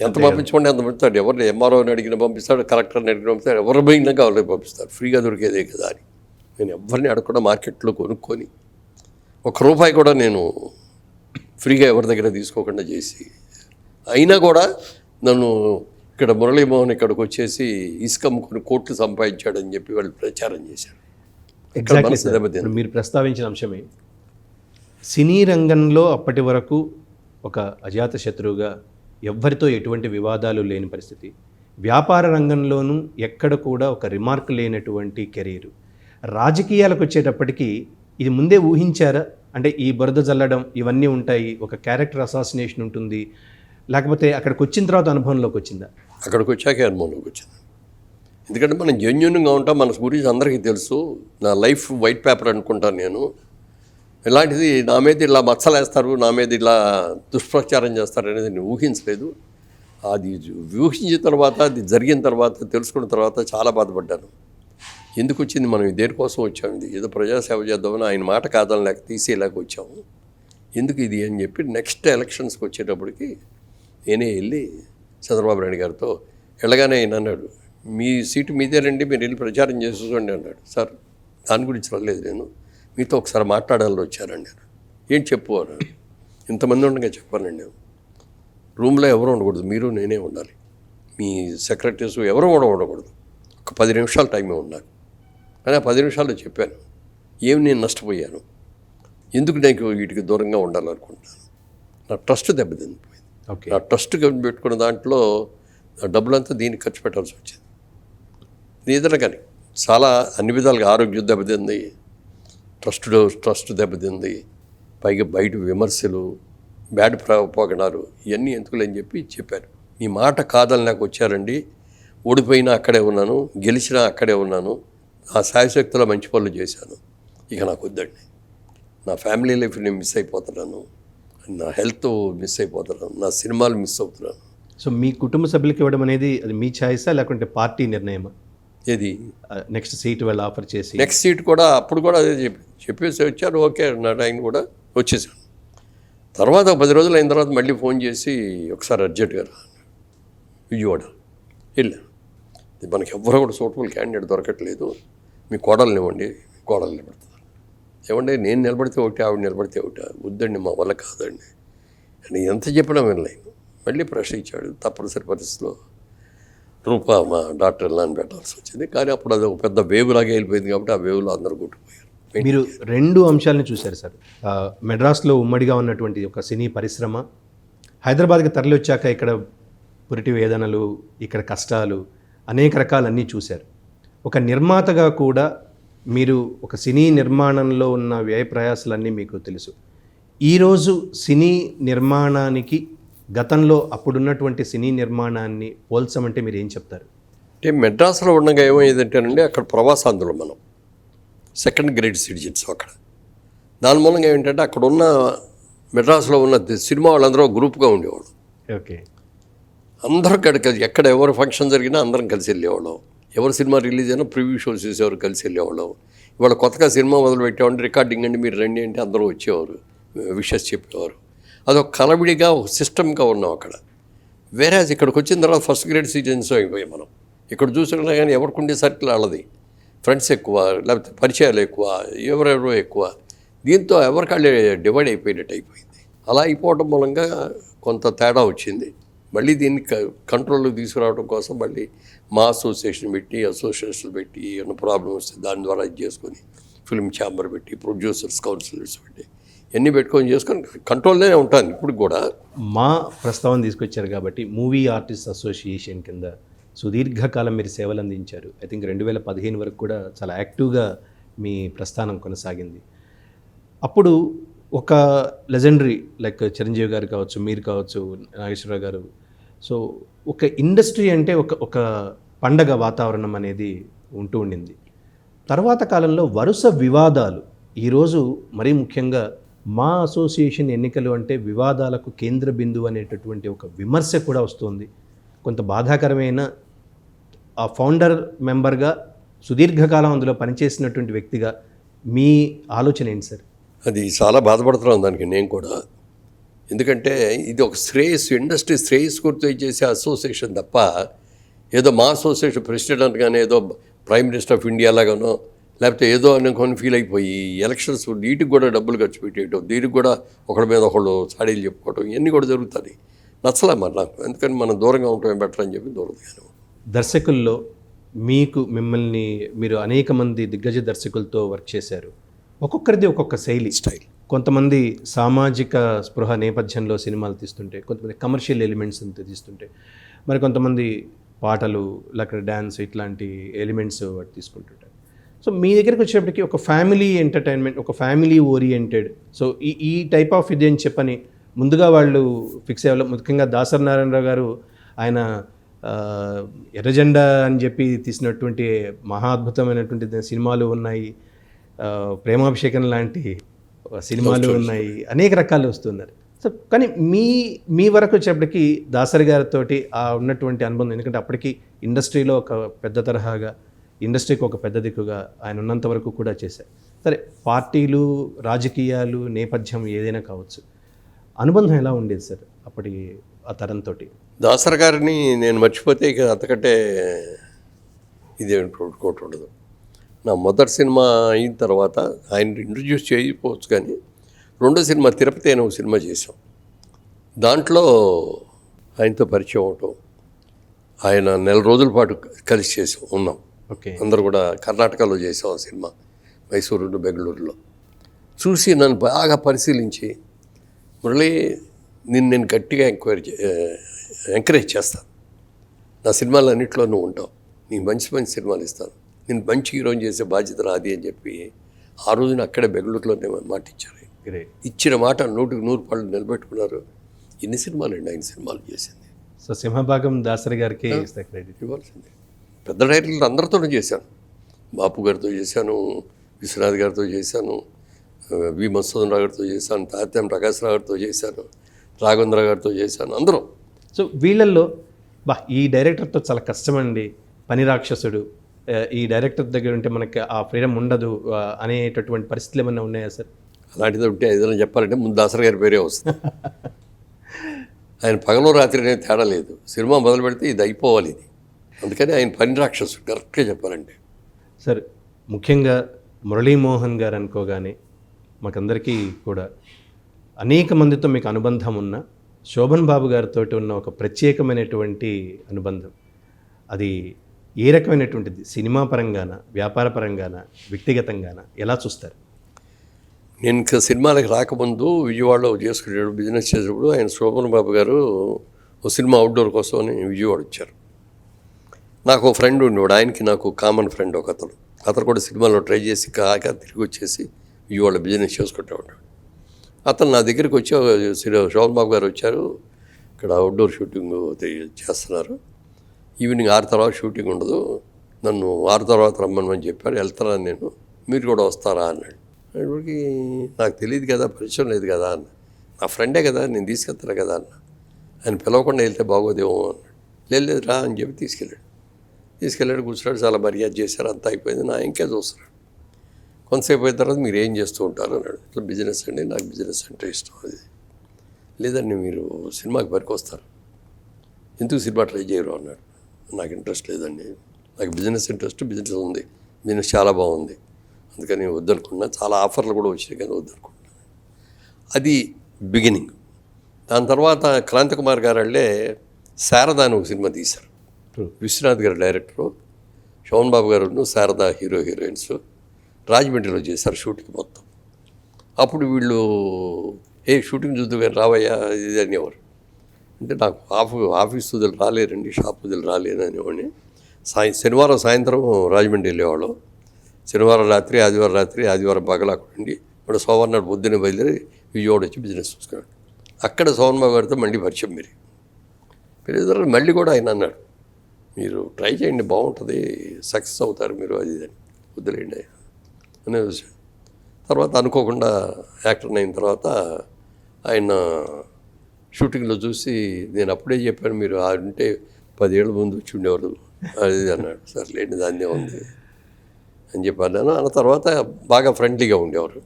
ఎంత పంపించుకోండి అంత పంపిస్తాడు. ఎవరిని ఎంఆర్ఓని అడిగిన పంపిస్తాడు, కలెక్టర్ని అడిగిన పంపిస్తాడు, ఎవరు పోయినా కావాలని పంపిస్తారు. ఫ్రీగా దొరికేదే కదా అని నేను ఎవరిని అడగకుండా మార్కెట్లో కొనుక్కొని ₹1 కూడా నేను ఫ్రీగా ఎవరి దగ్గర తీసుకోకుండా చేసి, అయినా కూడా నన్ను ఇక్కడ మురళీమోహన్ ఇక్కడికి వచ్చేసి ఇసుక అమ్ముకొని కోట్లు సంపాదించాడని చెప్పి వాళ్ళు ప్రచారం చేశారు. ఎగ్జాక్ట్లీ సార్, మీరు ప్రస్తావించిన అంశమే. సినీ రంగంలో అప్పటి వరకు ఒక అజాత శత్రువుగా, ఎవ్వరితో ఎటువంటి వివాదాలు లేని పరిస్థితి. వ్యాపార రంగంలోనూ ఎక్కడ కూడా ఒక రిమార్క్ లేనటువంటి కెరీరు. రాజకీయాలకు వచ్చేటప్పటికీ ఇది ముందే ఊహించారా? అంటే ఈ బురద జల్లడం ఇవన్నీ ఉంటాయి, ఒక క్యారెక్టర్ అసాసినేషన్ ఉంటుంది, లేకపోతే అక్కడికి వచ్చిన తర్వాత అనుభవంలోకి వచ్చిందా? అక్కడికి వచ్చాకే అనుభవంలోకి వచ్చింది. ఎందుకంటే మనం జెన్యూన్గా ఉంటాం, మన గురించి అందరికీ తెలుసు. నా లైఫ్ వైట్ పేపర్ అనుకుంటాను నేను. ఇలాంటిది నా మీద ఇలా మచ్చలేస్తారు, నా మీద ఇలా దుష్ప్రచారం చేస్తారు అనేది నేను ఊహించలేదు. అది ఊహించిన తర్వాత, అది జరిగిన తర్వాత, తెలుసుకున్న తర్వాత చాలా బాధపడ్డాను. ఎందుకు వచ్చింది, మనం దేనికోసం వచ్చాము, ఇది ఏదో ప్రజాసేవ చేద్దామని ఆయన మాట కాదనలేక తీసేలాగా వచ్చాము, ఎందుకు ఇది అని చెప్పి నెక్స్ట్ ఎలక్షన్స్కి వచ్చేటప్పటికి నేనే వెళ్ళి చంద్రబాబు నాయుడు గారితో వెళ్ళగానే ఆయన అన్నాడు, మీ సీటు మీదేనండి, మీరు వెళ్ళి ప్రచారం చేసుకోండి అన్నాడు. సార్ దాని గురించి వెళ్ళలేదు, నేను మీతో ఒకసారి మాట్లాడాలని వచ్చారండి. ఏంటి చెప్పు అన్నాడు. ఇంతమంది ఉండగా చెప్పానండి, రూమ్లో ఎవరు ఉండకూడదు, మీరు నేనే ఉండాలి, మీ సెక్రటరీస్ ఎవరు కూడా ఉండకూడదు, ఒక 10 నిమిషాలు టైమే ఉన్నారు, కానీ ఆ 10 నిమిషాల్లో చెప్పాను ఏమి నేను నష్టపోయాను, ఎందుకు నాకు వీటికి దూరంగా ఉండాలనుకుంటున్నాను. నా ట్రస్ట్ దెబ్బతింది పోయింది. ఓకే. నా ట్రస్ట్ పెట్టుకున్న దాంట్లో నా డబ్బులంతా దీనికి ఖర్చు పెట్టాల్సి వచ్చింది. ఏదైనా కానీ చాలా అన్ని విధాలుగా ఆరోగ్యం దెబ్బతింది, ట్రస్ట్ దెబ్బతింది, పైగా బయట విమర్శలు, బ్యాడ్ పోగడాలు ఇవన్నీ ఎందుకులేని చెప్పాను. మీ మాట కాదని నాకు వచ్చారండి, ఓడిపోయినా అక్కడే ఉన్నాను, గెలిచినా అక్కడే ఉన్నాను, నా శాయశక్తిలో మంచి పనులు చేశాను, ఇక నాకు వద్దండి. నా ఫ్యామిలీ లైఫ్ నేను మిస్ అయిపోతున్నాను, నా హెల్త్ మిస్ అయిపోతున్నాను, నా సినిమాలు మిస్ అవుతున్నాను. సో మీ కుటుంబ సభ్యులకి ఇవ్వడం అనేది అది మీ ఛాయిసా లేకుంటే పార్టీ నిర్ణయమా? ఏది నెక్స్ట్ సీట్ వాళ్ళు ఆఫర్ చేసి నెక్స్ట్ సీట్ కూడా అప్పుడు కూడా అదే చెప్పేసి వచ్చారు. ఓకే అన్నాడు ఆయన కూడా, వచ్చేసాను. తర్వాత 10 రోజులు అయిన తర్వాత మళ్ళీ ఫోన్ చేసి ఒకసారి అర్జెంట్గా రా విజయవాడ వెళ్ళాను. మనకి ఎవ్వరూ కూడా సూటబుల్ క్యాండిడేట్ దొరకట్లేదు, మీ కోడల్ని ఇవ్వండి, కోడలు నిలబడుతుంది. ఏమంటే నేను నిలబడితే ఒకటి, ఆవిడ నిలబడితే ఒకటి, వద్దండి మా వల్ల కాదండి అని ఎంత చెప్పినా వినలేను. మళ్ళీ ప్రెషర్ ఇచ్చాడు. తప్పనిసరి పరిస్థితిలో రూపా మా డాక్టర్ అని పెట్టాల్సి వచ్చింది. కానీ అప్పుడు అది ఒక పెద్ద వేవ్ లాగా వెళ్ళిపోయింది కాబట్టి ఆ వేవ్లో అందరూ కొట్టుకుపోయారు. మీరు 2 అంశాలను చూశారు సార్. మెడ్రాస్లో ఉమ్మడిగా ఉన్నటువంటి ఒక సినీ పరిశ్రమ హైదరాబాద్కి తరలి వచ్చాక ఇక్కడ పురిటి వేదనలు, ఇక్కడ కష్టాలు, అనేక రకాలన్నీ చూశారు. ఒక నిర్మాతగా కూడా మీరు ఒక సినీ నిర్మాణంలో ఉన్న వ్యయ ప్రయాసాలన్నీ మీకు తెలుసు. ఈరోజు సినీ నిర్మాణానికి గతంలో అప్పుడున్నటువంటి సినీ నిర్మాణాన్ని పోల్చమంటే మీరు ఏం చెప్తారు? అంటే మెడ్రాస్లో ఉండగా ఏమైందంటేనండి, అక్కడ ప్రవాసాంధ్రులు మనం, సెకండ్ గ్రేడ్ సిటిజన్స్ అక్కడ. దాని మూలంగా ఏంటంటే అక్కడ ఉన్న మెడ్రాస్లో ఉన్న సినిమా వాళ్ళందరూ గ్రూప్గా ఉండేవాళ్ళు. ఓకే. అందరూ కలిసి ఎక్కడ ఎవరు ఫంక్షన్ జరిగినా అందరం కలిసి వెళ్ళేవాళ్ళం. ఎవరు సినిమా రిలీజ్ అయినా ప్రివ్యూ షోస్ చేసేవారు, కలిసి వెళ్ళేవాళ్ళం. ఇవాళ కొత్తగా సినిమా మొదలు పెట్టేవాడిని, రికార్డింగ్ అండి మీరు రండి అంటే అందరూ వచ్చేవారు, విషెస్ చెప్పేవారు. అదొక కలబిడిగా ఒక సిస్టమ్గా ఉన్నాం అక్కడ. వేరే ఇక్కడికి వచ్చిన తర్వాత ఫస్ట్ గ్రేడ్ సిటిజన్స్ అయిపోయాం మనం. ఇక్కడ చూసినా కానీ ఎవరికి ఉండే సర్కిల్ వాళ్ళది, ఫ్రెండ్స్ ఎక్కువ, లేకపోతే పరిచయాలు ఎక్కువ, ఎవరెవరో ఎక్కువ. దీంతో ఎవరికాళ్ళే డివైడ్ అయిపోయినట్టు అయిపోయింది. అలా అయిపోవడం మూలంగా కొంత తేడా వచ్చింది. మళ్ళీ దీన్ని కంట్రోల్కి తీసుకురావడం కోసం మళ్ళీ మా అసోసియేషన్ పెట్టి, అసోసియేషన్లు పెట్టి, ఏమైనా ప్రాబ్లం వస్తే దాని ద్వారా ఇది చేసుకొని, ఫిల్మ్ ఛాంబర్ పెట్టి, ప్రొడ్యూసర్స్ కౌన్సిలర్స్ పెట్టి ఎన్ని పెట్టుకొని చేసుకొని కంట్రోల్లోనే ఉంటాను ఇప్పుడు కూడా. మా ప్రస్తావన తీసుకొచ్చారు కాబట్టి మూవీ ఆర్టిస్ట్ అసోసియేషన్ కింద సుదీర్ఘకాలం మీరు సేవలు అందించారు. ఐ థింక్ 2015 వరకు కూడా చాలా యాక్టివ్గా మీ ప్రస్థానం కొనసాగింది. అప్పుడు ఒక లెజెండరీ లైక్ చిరంజీవి గారు కావచ్చు, మీరు కావచ్చు, నాగేశ్వరరావు గారు, సో ఒక ఇండస్ట్రీ అంటే ఒక పండగ వాతావరణం అనేది ఉంటూ ఉండింది. తర్వాత కాలంలో వరుస వివాదాలు, ఈరోజు మరీ ముఖ్యంగా మా అసోసియేషన్ ఎన్నికలు అంటే వివాదాలకు కేంద్ర బిందువు అనేటటువంటి ఒక విమర్శ కూడా వస్తుంది. కొంత బాధాకరమైన ఆ ఫౌండర్ మెంబర్గా సుదీర్ఘకాలం అందులో పనిచేసినటువంటి వ్యక్తిగా మీ ఆలోచన ఏంటి సార్? అది చాలా బాధపడుతున్నాను దానికి నేను కూడా. ఎందుకంటే ఇది ఒక శ్రేయస్సు, ఇండస్ట్రీ శ్రేయస్సు గుర్తు చేసే అసోసియేషన్ తప్ప ఏదో మా అసోసియేషన్ ప్రెసిడెంట్ కానీ ఏదో ప్రైమ్ మినిస్టర్ ఆఫ్ ఇండియా లాగానో లేకపోతే ఏదో అనుకొని ఫీల్ అయిపోయి ఎలక్షన్స్ వీటికి కూడా డబ్బులు ఖర్చు పెట్టేయటం, దీనికి కూడా ఒకరి మీద ఒకళ్ళు సాడీలు చెప్పుకోవటం, ఇవన్నీ కూడా జరుగుతుంది. నచ్చలే మరి నాకు. ఎందుకని మనం దూరంగా ఉండటమే బెటర్ అని చెప్పి దూరంగా. దర్శకుల్లో మిమ్మల్ని మీరు అనేక మంది దిగ్గజ దర్శకులతో వర్క్ చేశారు. ఒక్కొక్కరిది ఒక్కొక్క శైలి, స్టైల్. కొంతమంది సామాజిక స్పృహ నేపథ్యంలో సినిమాలు తీస్తుంటే, కొంతమంది కమర్షియల్ ఎలిమెంట్స్ తీస్తుంటే, మరి కొంతమంది పాటలు లేకపోతే డ్యాన్స్ ఇట్లాంటి ఎలిమెంట్స్ వాటి తీసుకుంటుంటారు. సో మీ దగ్గరికి వచ్చేటప్పటికి ఒక ఫ్యామిలీ ఎంటర్టైన్మెంట్, ఒక ఫ్యామిలీ ఓరియంటెడ్, సో ఈ టైప్ ఆఫ్ ఇది అని చెప్పని ముందుగా వాళ్ళు ఫిక్స్ అయ్యారు. ముఖ్యంగా దాసరి నారాయణరావు గారు ఆయన ఎర్రజెండా అని చెప్పి తీసినటువంటి మహా అద్భుతమైనటువంటి సినిమాలు ఉన్నాయి, ప్రేమాభిషేకం లాంటి సినిమాలు ఉన్నాయి, అనేక రకాలు వస్తున్నారు. సో కానీ మీ వరకు వచ్చేప్పటికి దాసరి గారితో ఉన్నటువంటి అనుబంధం, ఎందుకంటే అప్పటికి ఇండస్ట్రీలో ఒక పెద్ద తరహాగా, ఇండస్ట్రీకి ఒక పెద్ద దిక్కుగా ఆయన ఉన్నంత వరకు కూడా చేశారు. సరే, పార్టీలు, రాజకీయాలు, నేపథ్యం ఏదైనా కావచ్చు, అనుబంధం ఎలా ఉండేది సార్ అప్పటి ఆ తరంతో? దాసరి గారిని నేను మర్చిపోతే ఇక అంతకంటే ఇదేంటి ఉండదు. నా మొదటి సినిమా అయిన తర్వాత ఆయన ఇంట్రడ్యూస్ చేయకపోవచ్చు, కానీ రెండో సినిమా తిరుపతి అనే ఒక సినిమా చేసాం. దాంట్లో ఆయనతో పరిచయం అవటం, ఆయన 4 రోజుల పాటు కలిసి ఉన్నాం. ఓకే. అందరూ కూడా కర్ణాటకలో చేసాం ఆ సినిమా, మైసూరు బెంగళూరులో. చూసి నన్ను బాగా పరిశీలించి, మురళి నేను గట్టిగా ఎంకరేజ్ చేస్తాను, నా సినిమాలు అన్నింటిలో నువ్వు ఉంటావు, నీకు మంచి మంచి సినిమాలు ఇస్తాను, నేను మంచి హీరోయిన్ చేసే బాధ్యత నాది అని చెప్పి ఆ రోజున అక్కడే బెంగళూరులోనే మాట ఇచ్చారు. ఇచ్చిన మాట 100% నిలబెట్టుకున్నారు. ఎన్ని సినిమాలు అండి ఆయన సినిమాలు చేసింది. సో సింహభాగం దాసరి గారికి క్రెడిట్ ఇవ్వాల్సిందే. పెద్ద డైరెక్టర్లు అందరితోనూ చేశాను. బాపు గారితో చేశాను, విశ్వనాథ్ గారితో చేశాను, వి మధుసూదన్ గారితో చేశాను, తాత్యం ప్రకాశ్రావు గారితో చేశాను, రాఘవేంద్ర గారితో చేశాను, అందరం. సో వీళ్ళల్లో ఈ డైరెక్టర్తో చాలా కష్టమండి, పని రాక్షసుడు, ఈ డైరెక్టర్ దగ్గర ఉంటే మనకి ఆ ఫ్రీడమ్ ఉండదు అనేటటువంటి పరిస్థితులు ఏమైనా ఉన్నాయా సార్? అలాంటిది ఉంటే ఏదైనా చెప్పాలంటే ముందు దాసరి గారి పేరే వస్తుంది. ఆయన పగలో రాత్రి అనేది తేడా లేదు, సినిమా మొదలు పెడితే ఇది అయిపోవాలి ఇది. అందుకని ఆయన పని రాక్షసుడు కరెక్ట్గా చెప్పాలంటే. సార్ ముఖ్యంగా మురళీమోహన్ గారు అనుకోగానే మాకందరికీ కూడా అనేక మందితో మీకు అనుబంధం ఉన్న శోభన్ బాబు గారితో ఉన్న ఒక ప్రత్యేకమైనటువంటి అనుబంధం, అది ఏ రకమైనటువంటిది? సినిమా పరంగాన, వ్యాపార పరంగాన, వ్యక్తిగతంగాన ఎలా చూస్తారు? నేను ఇంకా సినిమాలకు రాకముందు విజయవాడలో చేసుకునేటప్పుడు, బిజినెస్ చేసేటప్పుడు ఆయన శోభన్ బాబు గారు ఒక సినిమా అవుట్డోర్ కోసం అని విజయవాడ వచ్చారు. నాకు ఒక ఫ్రెండ్ ఉండేవాడు, ఆయనకి నాకు కామన్ ఫ్రెండ్ ఒక అతను కూడా సినిమాలో ట్రై చేసి కాక తిరిగి వచ్చేసి విజయవాడ బిజినెస్ చేసుకుంటూ. అతను నా దగ్గరికి వచ్చి, శోభన్ బాబు గారు వచ్చారు, ఇక్కడ అవుట్డోర్ షూటింగ్ చేస్తున్నారు, ఈవినింగ్ 6 తర్వాత షూటింగ్ ఉండదు, నన్ను 6 తర్వాత రమ్మని చెప్పారు, వెళ్తాను నేను, మీరు కూడా వస్తారా అన్నాడు. అప్పటికి నాకు తెలియదు కదా, పరిచయం లేదు కదా అన్న. నా ఫ్రెండే కదా, నేను తీసుకెళ్తాను కదా అన్న. ఆయన పిలవకుండా వెళ్తే బాగోదేమో అన్నాడు. లేదు రా అని చెప్పి తీసుకెళ్ళాడు, కూర్చున్నాడు, చాలా మర్యాద చేశారు, అంతా అయిపోయింది. నా ఇంకే చూస్తున్నాడు. కొంతసేపు అయిన తర్వాత మీరు ఏం చేస్తూ ఉంటారు అన్నాడు. ఇట్లా బిజినెస్ అండి, నాకు బిజినెస్ అంటే ఇష్టం. అది లేదండి, మీరు సినిమాకి పనికొస్తారు, ఎందుకు సినిమా ట్రై చేయరు అన్నాడు. నాకు ఇంట్రెస్ట్ లేదండి, నాకు బిజినెస్ ఇంట్రెస్ట్, బిజినెస్ ఉంది, బిజినెస్ చాలా బాగుంది, అందుకని వద్దనుకున్నా, చాలా ఆఫర్లు కూడా వచ్చినాయి కానీ వద్దనుకున్నా. అది బిగినింగ్. దాని తర్వాత క్రాంతికుమార్ గారు వాళ్ళే శారదా అని ఒక సినిమా తీశారు. విశ్వనాథ్ గారు డైరెక్టరు, శోభన్ బాబు గారు శారదా హీరోయిన్స్ రాజమండ్రిలో చేశారు షూటింగ్ మొత్తం. అప్పుడు వీళ్ళు షూటింగ్ చూద్దు కానీ రావయ్యా ఇది అనేవారు. అంటే నాకు ఆఫీస్ వదిలి రాలేరండి, షాప్ వదిలి రాలేరు అనేవాడిని. శనివారం సాయంత్రం రాజమండ్రి వెళ్ళేవాళ్ళం, శనివారం రాత్రి, ఆదివారం రాత్రి, ఆదివారం పగలు అక్కడ ఉండి, ఇప్పుడు సోమవారం నాడు పొద్దున్నే బయలుదేరి విజయవాడ వచ్చి బిజినెస్ చూసుకున్నాడు. అక్కడ శోభన్ బాబు గారితో మళ్ళీ పరిచయం మీరు మళ్ళీ కూడా ఆయన అన్నాడు, మీరు ట్రై చేయండి బాగుంటుంది, సక్సెస్ అవుతారు మీరు, అది ఇది అని. వద్దులేండి అనే విషయం. తర్వాత అనుకోకుండా యాక్టర్ అయిన తర్వాత ఆయన షూటింగ్లో చూసి, నేను అప్పుడే చెప్పాను మీరు ఉంటే 10 ఏళ్ళ ముందు వచ్చి ఉండేవారు అది అన్నాడు. సర్లేండి దాన్నే ఉంది అని చెప్పాను. అన్న తర్వాత బాగా ఫ్రెండ్లీగా ఉండేవారు.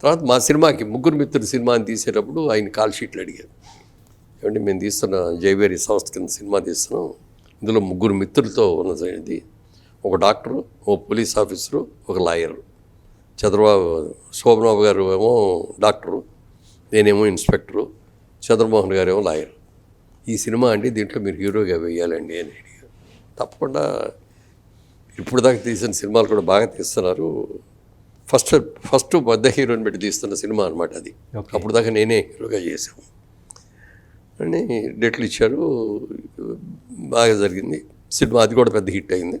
తర్వాత మా సినిమాకి ముగ్గురు మిత్రులు సినిమా అని తీసేటప్పుడు ఆయన కాల్ షీట్లు అడిగారు. ఏమంటే మేము తీస్తున్న జైవేరి సంస్థ కింద సినిమా తీస్తున్నాం, ఇందులో ముగ్గురు మిత్రులతో ఉన్నది, ఒక డాక్టరు, ఒక పోలీస్ ఆఫీసరు, ఒక లాయరు. శోభన్ బాబు గారు ఏమో డాక్టరు, నేనేమో ఇన్స్పెక్టరు, చంద్రమోహన్ గారు ఏమో లాయరు. ఈ సినిమా అండి, దీంట్లో మీరు హీరోగా వేయాలండి అని అడిగారు. తప్పకుండా, ఇప్పుడు దాకా తీసిన సినిమాలు కూడా బాగా తీస్తున్నారు, ఫస్ట్ పెద్ద హీరోని పెట్టి తీస్తున్న సినిమా అనమాట అది. అప్పుడు దాకా నేనే హీరోగా చేశాను అని డేట్లు ఇచ్చారు, బాగా జరిగింది సినిమా. అది కూడా పెద్ద హిట్ అయింది.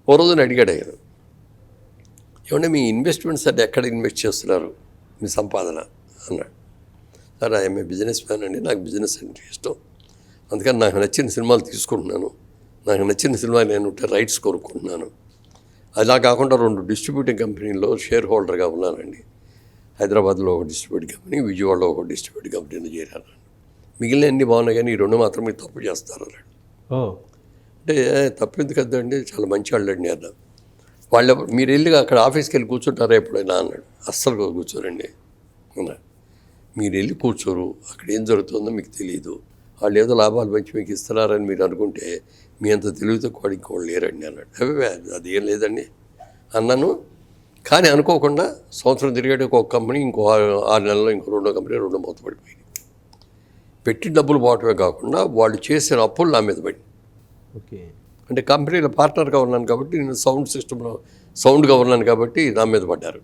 ఓ రోజున అడిగాడు ఆయన, ఏమంటే మీ ఇన్వెస్ట్మెంట్స్ అంటే ఎక్కడ ఇన్వెస్ట్ చేస్తున్నారు, మీ సంపాదన అన్నాడు. Sir I'm a business man అండి, నాకు బిజినెస్ అంటే ఇష్టం, అందుకని నాకు నచ్చిన సినిమాలు తీసుకుంటున్నాను, నాకు నచ్చిన సినిమా నేను రైట్స్ కొనుక్కుంటున్నాను. అలా కాకుండా 2 డిస్ట్రిబ్యూటింగ్ కంపెనీల్లో షేర్ హోల్డర్గా ఉన్నానండి. హైదరాబాద్లో ఒక డిస్ట్రిబ్యూటింగ్ కంపెనీ, విజయవాడలో ఒక డిస్ట్రిబ్యూటింగ్ కంపెనీలో చేరాను. మిగిలిన అన్ని బాగున్నాయి కానీ ఈ 2 మాత్రం మీరు తప్పు చేస్తారు అన్నాడు. అంటే తప్పు ఎందుకు కదండి, చాలా మంచి వాళ్ళండి అన్న. వాళ్ళు మీరు వెళ్ళి అక్కడ ఆఫీస్కి వెళ్ళి కూర్చుంటారా ఎప్పుడైనా అన్నాడు. అస్సలు కూర్చోరండి అన్నాడు. మీరు వెళ్ళి కూర్చోరు, అక్కడ ఏం జరుగుతుందో మీకు తెలియదు, వాళ్ళు ఏదో లాభాలు మంచి మీకు ఇస్తున్నారని మీరు అనుకుంటే మీ అంత తెలివితో కూడా ఇంకోళ్ళు లేరండి అన్నాడు. అది ఏం లేదండి అన్నాను. కానీ అనుకోకుండా సంవత్సరం తిరిగేట ఒక కంపెనీ, ఇంకో 6 నెలల్లో ఇంకో 2వ కంపెనీ 2 మూతపడిపోయింది. పెట్టి డబ్బులు పోవటమే కాకుండా వాళ్ళు చేసిన అప్పులు నా మీద పడి. ఓకే. అంటే కంపెనీలో పార్ట్నర్గా ఉన్నాను కాబట్టి నేను సౌండ్ సిస్టంలో సౌండ్గా ఉన్నాను కాబట్టి నా మీద పడ్డారు.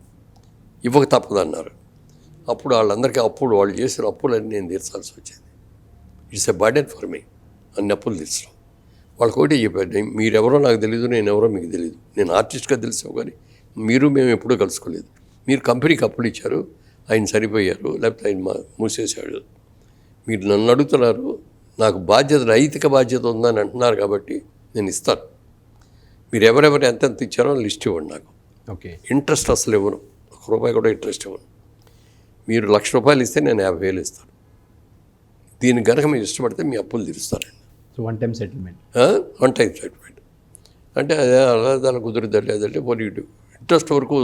ఇవ్వక తప్పదన్నారు. అప్పుడు వాళ్ళందరికీ అప్పులు, వాళ్ళు చేసిన అప్పులన్నీ నేను తీర్చాల్సి వచ్చింది. It's a burden for me అన్ని అప్పులు తీర్చడం. వాళ్ళకి ఒకటే చెప్పారు, మీరెవరో నాకు తెలియదు, నేను ఎవరో మీకు తెలియదు. నేను ఆర్టిస్ట్గా తెలిసావు కానీ మేము ఎప్పుడూ కలుసుకోలేదు. మీరు కంపెనీకి అప్పులు ఇచ్చారు, ఆయన చనిపోయారు, లేకపోతే ఆయన మూసేశాడు. మీరు నన్ను అడుగుతున్నారు, నాకు బాధ్యత, నైతిక బాధ్యత ఉందని అంటున్నారు కాబట్టి నేను ఇస్తాను. మీరు ఎవరెవరు ఎంతెంత ఇచ్చారో లిస్ట్ ఇవ్వండి నాకు. ఓకే. ఇంట్రెస్ట్ అసలు ఇవ్వను, ₹1 కూడా ఇంట్రెస్ట్ ఇవ్వను. మీరు ₹1,00,000 ఇస్తే నేను 50,000 ఇస్తాను. దీనికి కనుక మీరు ఇష్టపడితే మీ అప్పులు తీరుస్తారండి. So one time settlement. అంటే అదే అలా దాని కుదురుద్దా లేదంటే పోనీ ఇంట్రెస్ట్ వరకు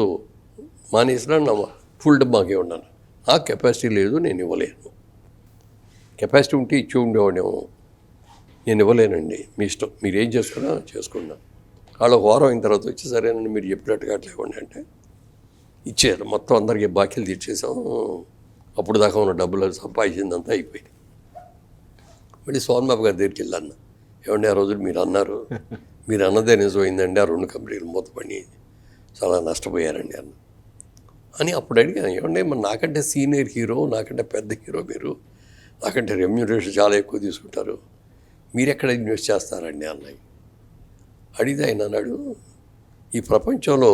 మానేసినా నా ఫుల్ మాకే ఉన్నాను. నాకు కెపాసిటీ లేదు, నేను ఇవ్వలేను. కెపాసిటీ ఉంటే ఇచ్చి ఉండేవాడేమో, నేను ఇవ్వలేనండి, మీ ఇష్టం, మీరు ఏం చేసుకున్నా చేసుకున్నా. వాళ్ళు ఒక వారం అయిన తర్వాత వచ్చి సరేనండి మీరు చెప్పినట్టుగా అట్లా ఇవ్వండి అంటే ఇచ్చారు. మొత్తం అందరికీ బాకీలు తీర్చేసాం. అప్పుడు దాకా ఉన్న డబ్బులు సంపాదించిందంతా అయిపోయింది. మళ్ళీ సోమబాబు గారి దగ్గరికి వెళ్ళాను. ఏమండి ఆ రోజులు మీరు అన్నారు, మీరు అన్నదే నిజమైందండి, ఆ 2 కంపెనీలు మూతపడి చాలా నష్టపోయారండి అని అప్పుడు అడిగాను. ఏమండి మరి నాకంటే సీనియర్ హీరో, నాకంటే పెద్ద హీరో మీరు, నాకంటే రెమ్యూనరేషన్ చాలా ఎక్కువ తీసుకుంటారు, మీరు ఎక్కడ ఇన్వెస్ట్ చేస్తారండి అన్నాయి. అడిగితే ఆయన అన్నాడు, ఈ ప్రపంచంలో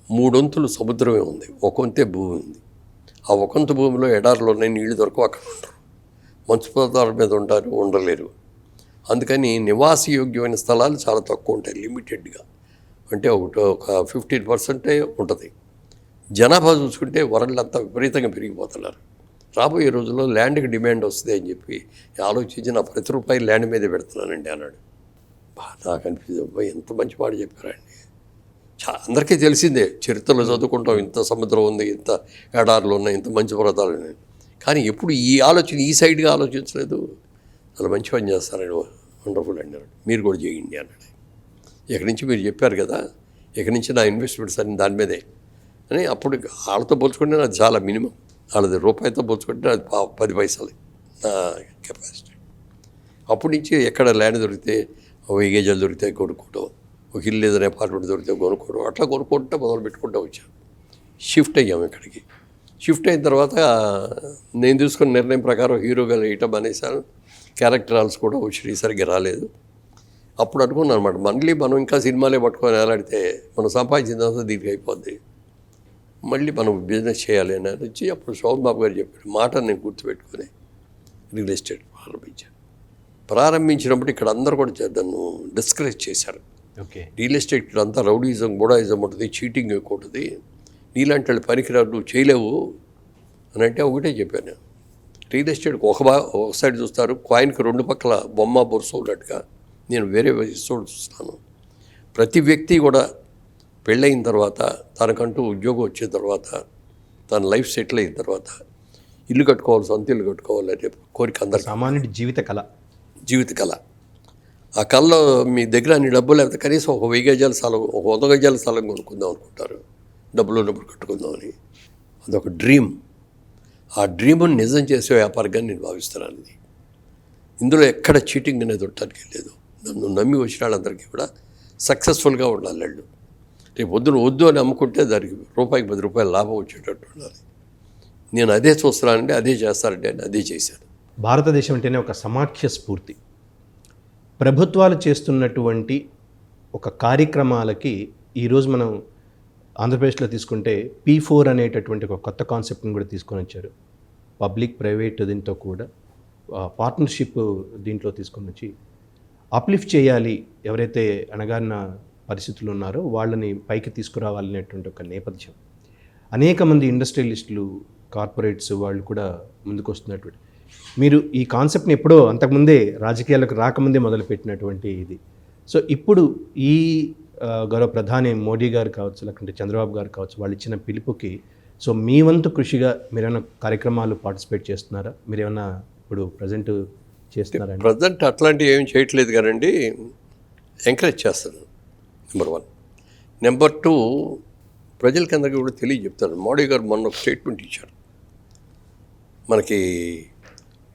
3 వంతులు సముద్రమే ఉంది, 1 వంతే భూమి ఉంది. ఆ 1 వంతు భూమిలో ఎడారులు ఉన్నాయి, నీళ్లు దొరకవు, అక్కడ ఉండరు, మంచు పర్వతాల మీద ఉంటారు, ఉండలేరు. అందుకని నివాసయోగ్యమైన స్థలాలు చాలా తక్కువ ఉంటాయి, లిమిటెడ్గా. అంటే ఒక 15% ఉంటుంది. జనాభా చూసుకుంటే వరల్డ్ అంతా విపరీతంగా పెరిగిపోతున్నారు. రాబోయే రోజుల్లో ల్యాండ్కి డిమాండ్ వస్తుంది అని చెప్పి ఆలోచించి నా ప్రతి రూపాయి ల్యాండ్ మీదే పెడుతున్నానండి అన్నాడు. నాకు అనిపించింది, అబ్బాయి ఎంత మంచి మాట చెప్పారండి. అందరికీ తెలిసిందే, చరిత్రలో చదువుకుంటాం, ఇంత సముద్రం ఉంది, ఇంత ఎడార్లు ఉన్నాయి, ఇంత మంచి పర్వతాలు ఉన్నాయి. కానీ ఎప్పుడు ఈ ఆలోచన ఈ సైడ్గా ఆలోచించలేదు. చాలా మంచి పని చేస్తారండి, వండర్ఫుల్ అండి అన్నాడు. మీరు కూడా చేయండి అన్నాడు. ఇక్కడి నుంచి మీరు చెప్పారు కదా, ఇక్కడి నుంచి నా ఇన్వెస్ట్మెంట్స్ అన్ని దాని మీదే అని. అప్పుడు వాళ్ళతో పోల్చుకుంటే నాది చాలా మినిమం, వాళ్ళది రూపాయితో పోల్చుకుంటే అది 10 పైసలు నా కెపాసిటీ. అప్పటి నుంచి ఎక్కడ ల్యాండ్ దొరికితే 1000 గజాలు దొరికితే కొనుక్కోవడం, ఒక ఇల్లు ఏదైనా అపార్ట్మెంట్ దొరికితే కొనుక్కోవడం, అట్లా కొనుక్కుంటే మొదలు పెట్టుకుంటూ వచ్చాను. షిఫ్ట్ అయ్యాము ఇక్కడికి. షిఫ్ట్ అయిన తర్వాత నేను తీసుకున్న నిర్ణయం ప్రకారం హీరోగా వేయటం అనేసాను. క్యారెక్టర్ రాల్స్ కూడా వచ్చి సరిగ్గా రాలేదు. అప్పుడు అనుకున్నాను అనమాట, మళ్ళీ మనం ఇంకా సినిమాలే పట్టుకొని వేలాడితే మనం సంపాదించిన తర్వాత దీనికి అయిపోద్ది, మళ్ళీ మనం బిజినెస్ చేయాలి అని వచ్చి అప్పుడు సోమబాబు గారు చెప్పాడు మాట నేను గుర్తుపెట్టుకొని రియల్ ఎస్టేట్ ప్రారంభించినప్పుడు ఇక్కడ అందరూ కూడా నన్ను డిస్కరేజ్ చేశారు. ఓకే. రియల్ ఎస్టేట్ ఇక్కడ అంతా రౌడీజం, గోడాయిజం ఉంటుంది, చీటింగ్ ఎక్కువ ఉంటుంది, నీలాంటి వాళ్ళు పనికిరాడు, నువ్వు చేయలేవు అని అంటే ఒకటే చెప్పాను. రియల్ ఎస్టేట్కి ఒక సైడ్ చూస్తారు, కాయిన్కి 2 పక్కల బొమ్మ బొరుసు ఉన్నట్టుగా నేను వేరే చూస్తున్నాను. ప్రతి వ్యక్తి కూడా పెళ్ళయిన తర్వాత, తనకంటూ ఉద్యోగం వచ్చిన తర్వాత, తన లైఫ్ సెటిల్ అయిన తర్వాత ఇల్లు కట్టుకోవాలి, సొంత ఇల్లు కట్టుకోవాలి అనే కోరిక అందరు, సామాన్యుడి జీవిత కళ. ఆ కళలో మీ దగ్గర అన్ని డబ్బులు లేకపోతే కనీసం ఒక 1000 గజాల స్థలం, ఒక 100 గజాల స్థలం కొనుక్కుందాం అనుకుంటారు, డబ్బులు ఉన్నప్పుడు కట్టుకుందామని. అదొక డ్రీమ్. ఆ డ్రీమ్ని నిజం చేసే వ్యాపారంగా నేను భావిస్తున్నాను. ఇందులో ఎక్కడ చీటింగ్ అనేది ఉండటానికి లేదు. నన్ను నమ్మి వచ్చిన వాళ్ళందరికీ కూడా సక్సెస్ఫుల్గా ఉండాలి. వాళ్ళు రేపు పొద్దున వద్దు అని అమ్ముకుంటే దానికి రూపాయికి 10 రూపాయలు లాభం వచ్చేటట్టు ఉండాలి. నేను అదే చూస్తున్నానంటే అదే చేస్తానంటే అని అదే చేశాను. భారతదేశం అంటేనే ఒక సమాఖ్య స్ఫూర్తి. ప్రభుత్వాలు చేస్తున్నటువంటి ఒక కార్యక్రమాలకి ఈరోజు మనం ఆంధ్రప్రదేశ్లో తీసుకుంటే P4 అనేటటువంటి ఒక కొత్త కాన్సెప్ట్ని కూడా తీసుకొని వచ్చారు. పబ్లిక్ ప్రైవేట్ దీంతో కూడా పార్ట్నర్షిప్ దీంట్లో తీసుకొని వచ్చి అప్లిఫ్ట్ చేయాలి, ఎవరైతే అణగారిన పరిస్థితులు ఉన్నారో వాళ్ళని పైకి తీసుకురావాలనేటువంటి ఒక నేపథ్యం. అనేక మంది ఇండస్ట్రియలిస్టులు, కార్పొరేట్స్ వాళ్ళు కూడా ముందుకు వస్తున్నటువంటి, మీరు ఈ కాన్సెప్ట్ని ఎప్పుడో అంతకుముందే రాజకీయాలకు రాకముందే మొదలుపెట్టినటువంటి ఇది. సో ఇప్పుడు ఈ గౌరవ ప్రధాని మోడీ గారు కావచ్చు, లేకుంటే చంద్రబాబు గారు కావచ్చు, వాళ్ళు ఇచ్చిన పిలుపుకి సో మీ వంతు కృషిగా మీరేమైనా కార్యక్రమాలు పార్టిసిపేట్ చేస్తున్నారా? మీరేమన్నా ఇప్పుడు ప్రజెంట్ చేస్తున్నారా? ప్రజెంట్ అట్లాంటివి ఏం చేయట్లేదు కానండి, ఎంకరేజ్ చేస్తాను. నెంబర్ 1. నెంబర్ 2, ప్రజలకి అందరికీ కూడా తెలియజెప్తాను. మోడీ గారు మొన్న ఒక స్టేట్మెంట్ ఇచ్చారు. మనకి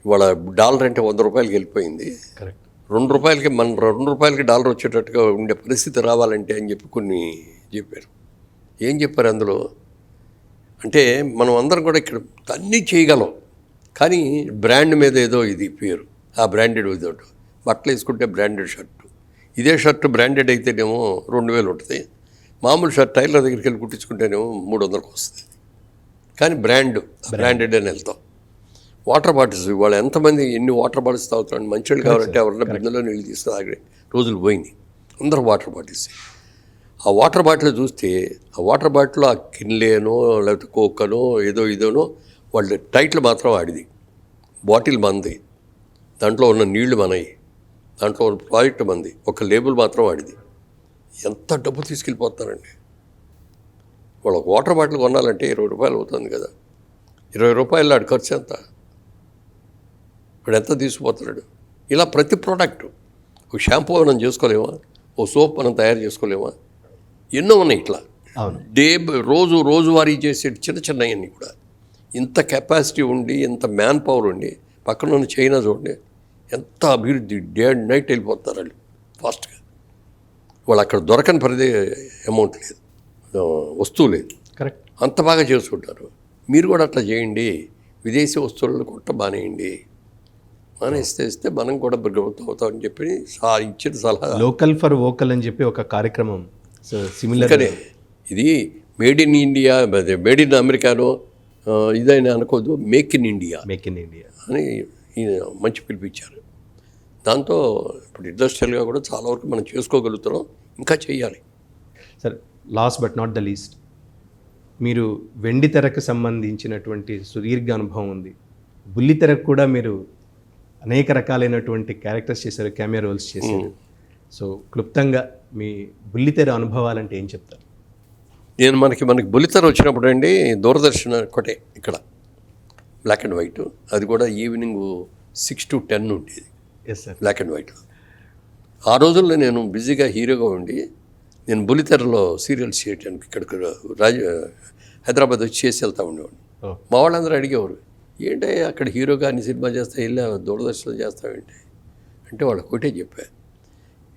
ఇవాళ డాలర్ అంటే 100 రూపాయలకి వెళ్ళిపోయింది. కరెక్ట్. ₹2కి మన ₹2 డాలర్ వచ్చేటట్టుగా ఉండే పరిస్థితి రావాలంటే అని చెప్పి కొన్ని చెప్పారు. ఏం చెప్పారు అందులో అంటే, మనం అందరం కూడా ఇక్కడ అన్నీ చేయగలం, కానీ బ్రాండ్ మీద ఏదో ఇది పేరు, ఆ బ్రాండెడ్ ఇదోటి. బట్టలు వేసుకుంటే బ్రాండెడ్ షర్టు, ఇదే షర్టు బ్రాండెడ్ అయితేనేమో 2000 ఉంటుంది, మామూలు షర్ట్ టైలర్ దగ్గరికి వెళ్ళి కుట్టించుకుంటేనేమో 300కి వస్తుంది. కానీ బ్రాండెడ్ అని వెళ్తాం. వాటర్ బాటిల్స్ ఇవాళ ఎంతమంది ఎన్ని వాటర్ బాటిల్స్ తాగుతారు? మంచినీళ్ళు కావాలంటే ఎవరన్నా బిందెలో నీళ్ళు తీసి తాగే రోజులు పోయినాయి. అందరూ వాటర్ బాటిల్స్. ఆ వాటర్ బాటిల్ చూస్తే ఆ వాటర్ బాటిల్ ఆ కిన్లేనో లేకపోతే కోకనో ఏదో ఇదోనో వాళ్ళ టైటిల్ మాత్రం ఆడిది, బాటిల్ మంది, దాంట్లో ఉన్న నీళ్లు మనవి, దాంట్లో ఉన్న ప్రాజెక్ట్ మంది, ఒక లేబుల్ మాత్రం ఆడిది. ఎంత డబ్బు తీసుకెళ్ళిపోతారండి వాళ్ళ వాటర్ బాటిల్ కొనాలంటే ₹20 అవుతుంది కదా. ₹20 ఆడి ఖర్చు ఎంత? వాడు ఎంత తీసుకుపోతున్నాడు? ఇలా ప్రతి ప్రోడక్ట్, ఒక షాంపూ మనం చేసుకోలేమా, ఓ సోప్ మనం తయారు చేసుకోలేమా? ఎన్నో ఉన్నాయి ఇట్లా. రోజువారీ చేసే చిన్నవన్నీ కూడా ఇంత కెపాసిటీ ఉండి, ఇంత మ్యాన్ పవర్ ఉండి, పక్కన ఉన్న చైనా చూడండి ఎంత అభివృద్ధి, డే అండ్ నైట్ వెళ్ళిపోతున్నారు వాళ్ళు ఫాస్ట్గా. వాళ్ళు అక్కడ దొరకని అమౌంట్ లేదు, వస్తువు లేదు, కరెక్ట్, అంత బాగా చేసుకుంటారు. మీరు కూడా అట్లా చేయండి, విదేశీ వస్తువులను కొట్ట మానేయండి, మానేస్తే మనం కూడా గ్రోత్ అవుతామని చెప్పి ఇచ్చిన సలహా. లోకల్ ఫర్ వోకల్ అని చెప్పి ఒక కార్యక్రమం సిమిలర్. ఇది made in India, made in americano ఇదైనా అనుకోదు, మేక్ ఇన్ ఇండియా అని మంచి పిలిపించారు. దాంతో ఇప్పుడు ఇండస్ట్రియల్గా కూడా చాలా వరకు మనం చేసుకోగలుగుతున్నాం, ఇంకా చేయాలి. Sir, last but not the least, మీరు వెండి తెరకు సంబంధించినటువంటి సుదీర్ఘ అనుభవం ఉంది. బుల్లి తెరకు కూడా మీరు అనేక రకాలైనటువంటి క్యారెక్టర్స్ చేశారు, కెమెరా రోల్స్ చేశారు. సో క్లుప్తంగా మీ బుల్లితెర అనుభవాలంటే ఏం చెప్తారు? నేను మనకి బుల్లితెర వచ్చినప్పుడు అండి, దూరదర్శన్ ఒకటే ఇక్కడ బ్లాక్ అండ్ వైట్, అది కూడా ఈవినింగ్ 6 to 10 ఉండేది. Yes sir, black and white. ఆ రోజుల్లో నేను బిజీగా హీరోగా ఉండి నేను బుల్లితెరలో సీరియల్స్ చేయడానికి ఇక్కడికి హైదరాబాద్ వచ్చి చేసి వెళ్తూ ఉండేవాడిని. మా వాళ్ళందరూ అడిగేవారు, ఏంటి అక్కడ హీరోగా అన్ని సినిమా చేస్తా వెళ్ళా దూరదర్శన్లో చేస్తావేంటి అంటే, వాళ్ళు ఒకటే చెప్పా,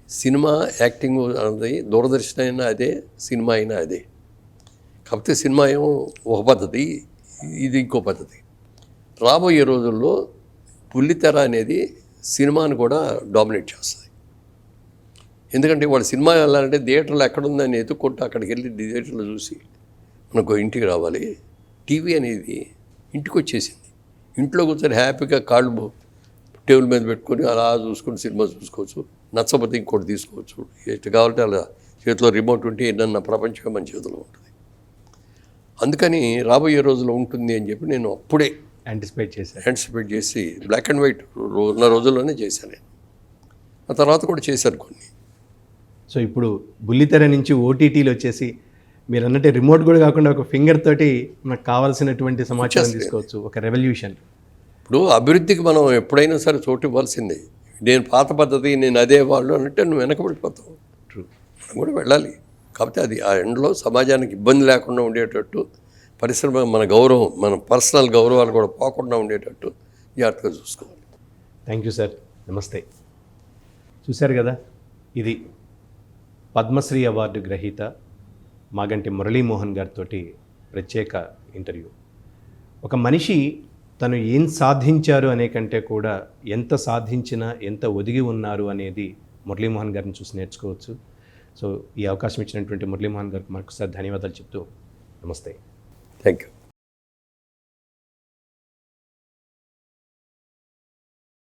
సినిమా యాక్టింగ్ అన్నది దూరదర్శన్ అయినా అదే, సినిమా అయినా అదే. కాకపోతే సినిమా ఏమో ఒక పద్ధతి, ఇది ఇంకో పద్ధతి. రాబోయే రోజుల్లో బుల్లితెర అనేది సినిమాని కూడా డామినేట్ చేస్తుంది. ఎందుకంటే వాళ్ళు సినిమా వెళ్ళాలంటే థియేటర్లో ఎక్కడుందని ఎత్తుక్కుంటూ అక్కడికి వెళ్ళి థియేటర్లో చూసి మనకు ఇంటికి రావాలి. టీవీ అనేది ఇంటికి వచ్చేసింది. ఇంట్లో కూర్చొని హ్యాపీగా కాళ్ళు టేబుల్ మీద పెట్టుకొని అలా చూసుకొని సినిమా చూసుకోవచ్చు, నచ్చకపోతే ఇంకోటి తీసుకోవచ్చు, ಎಷ್ಟು కావాలంటే అలా చేతిలో రిమోట్ ఉంటే ఎన్నన్నా ప్రపంచమే మన చేతిలో ఉంటుంది. అందుకని రాబోయే రోజుల్లో ఉంటుంది అని చెప్పి నేను అప్పుడే యాంటిసిపేట్ చేసి బ్లాక్ అండ్ వైట్ ఉన్న రోజుల్లోనే చేశాను నేను. ఆ తర్వాత కూడా చేశాను కొన్ని. సో ఇప్పుడు బుల్లితెర నుంచి ఓటీటీలు వచ్చేసి మీరు అన్నట్టు రిమోట్ కూడా కాకుండా ఒక ఫింగర్ తోటి మనకు కావాల్సినటువంటి సమాచారం తీసుకోవచ్చు, ఒక రెవల్యూషన్. ఇప్పుడు అభివృద్ధికి మనం ఎప్పుడైనా సరే చోటు ఇవ్వాల్సిందే. నేను పాత పద్ధతి, నేను అదే వాళ్ళు అన్నట్టు నువ్వు వెనకబడిపోతావు. ట్రూ, మనం కూడా వెళ్ళాలి. కాకపోతే అది ఆ ఎండ్లో సమాజానికి ఇబ్బంది లేకుండా ఉండేటట్టు, పరిశ్రమ మన గౌరవం, మన పర్సనల్ గౌరవాలు కూడా పోకుండా ఉండేటట్టు జాగ్రత్తగా చూసుకోవాలి. థ్యాంక్ యూ సార్, నమస్తే. చూశారు కదా, ఇది పద్మశ్రీ అవార్డు గ్రహీత మాగంటి మురళీమోహన్ గారితో ప్రత్యేక ఇంటర్వ్యూ. ఒక మనిషి తను ఏం సాధించారు అనే కంటే కూడా ఎంత సాధించినా, ఎంత ఒదిగి ఉన్నారు అనేది మురళీమోహన్ గారిని చూసి నేర్చుకోవచ్చు. సో ఈ అవకాశం ఇచ్చినటువంటి మురళీమోహన్ గారికి మరొకసారి ధన్యవాదాలు చెప్తూ నమస్తే. Thank you.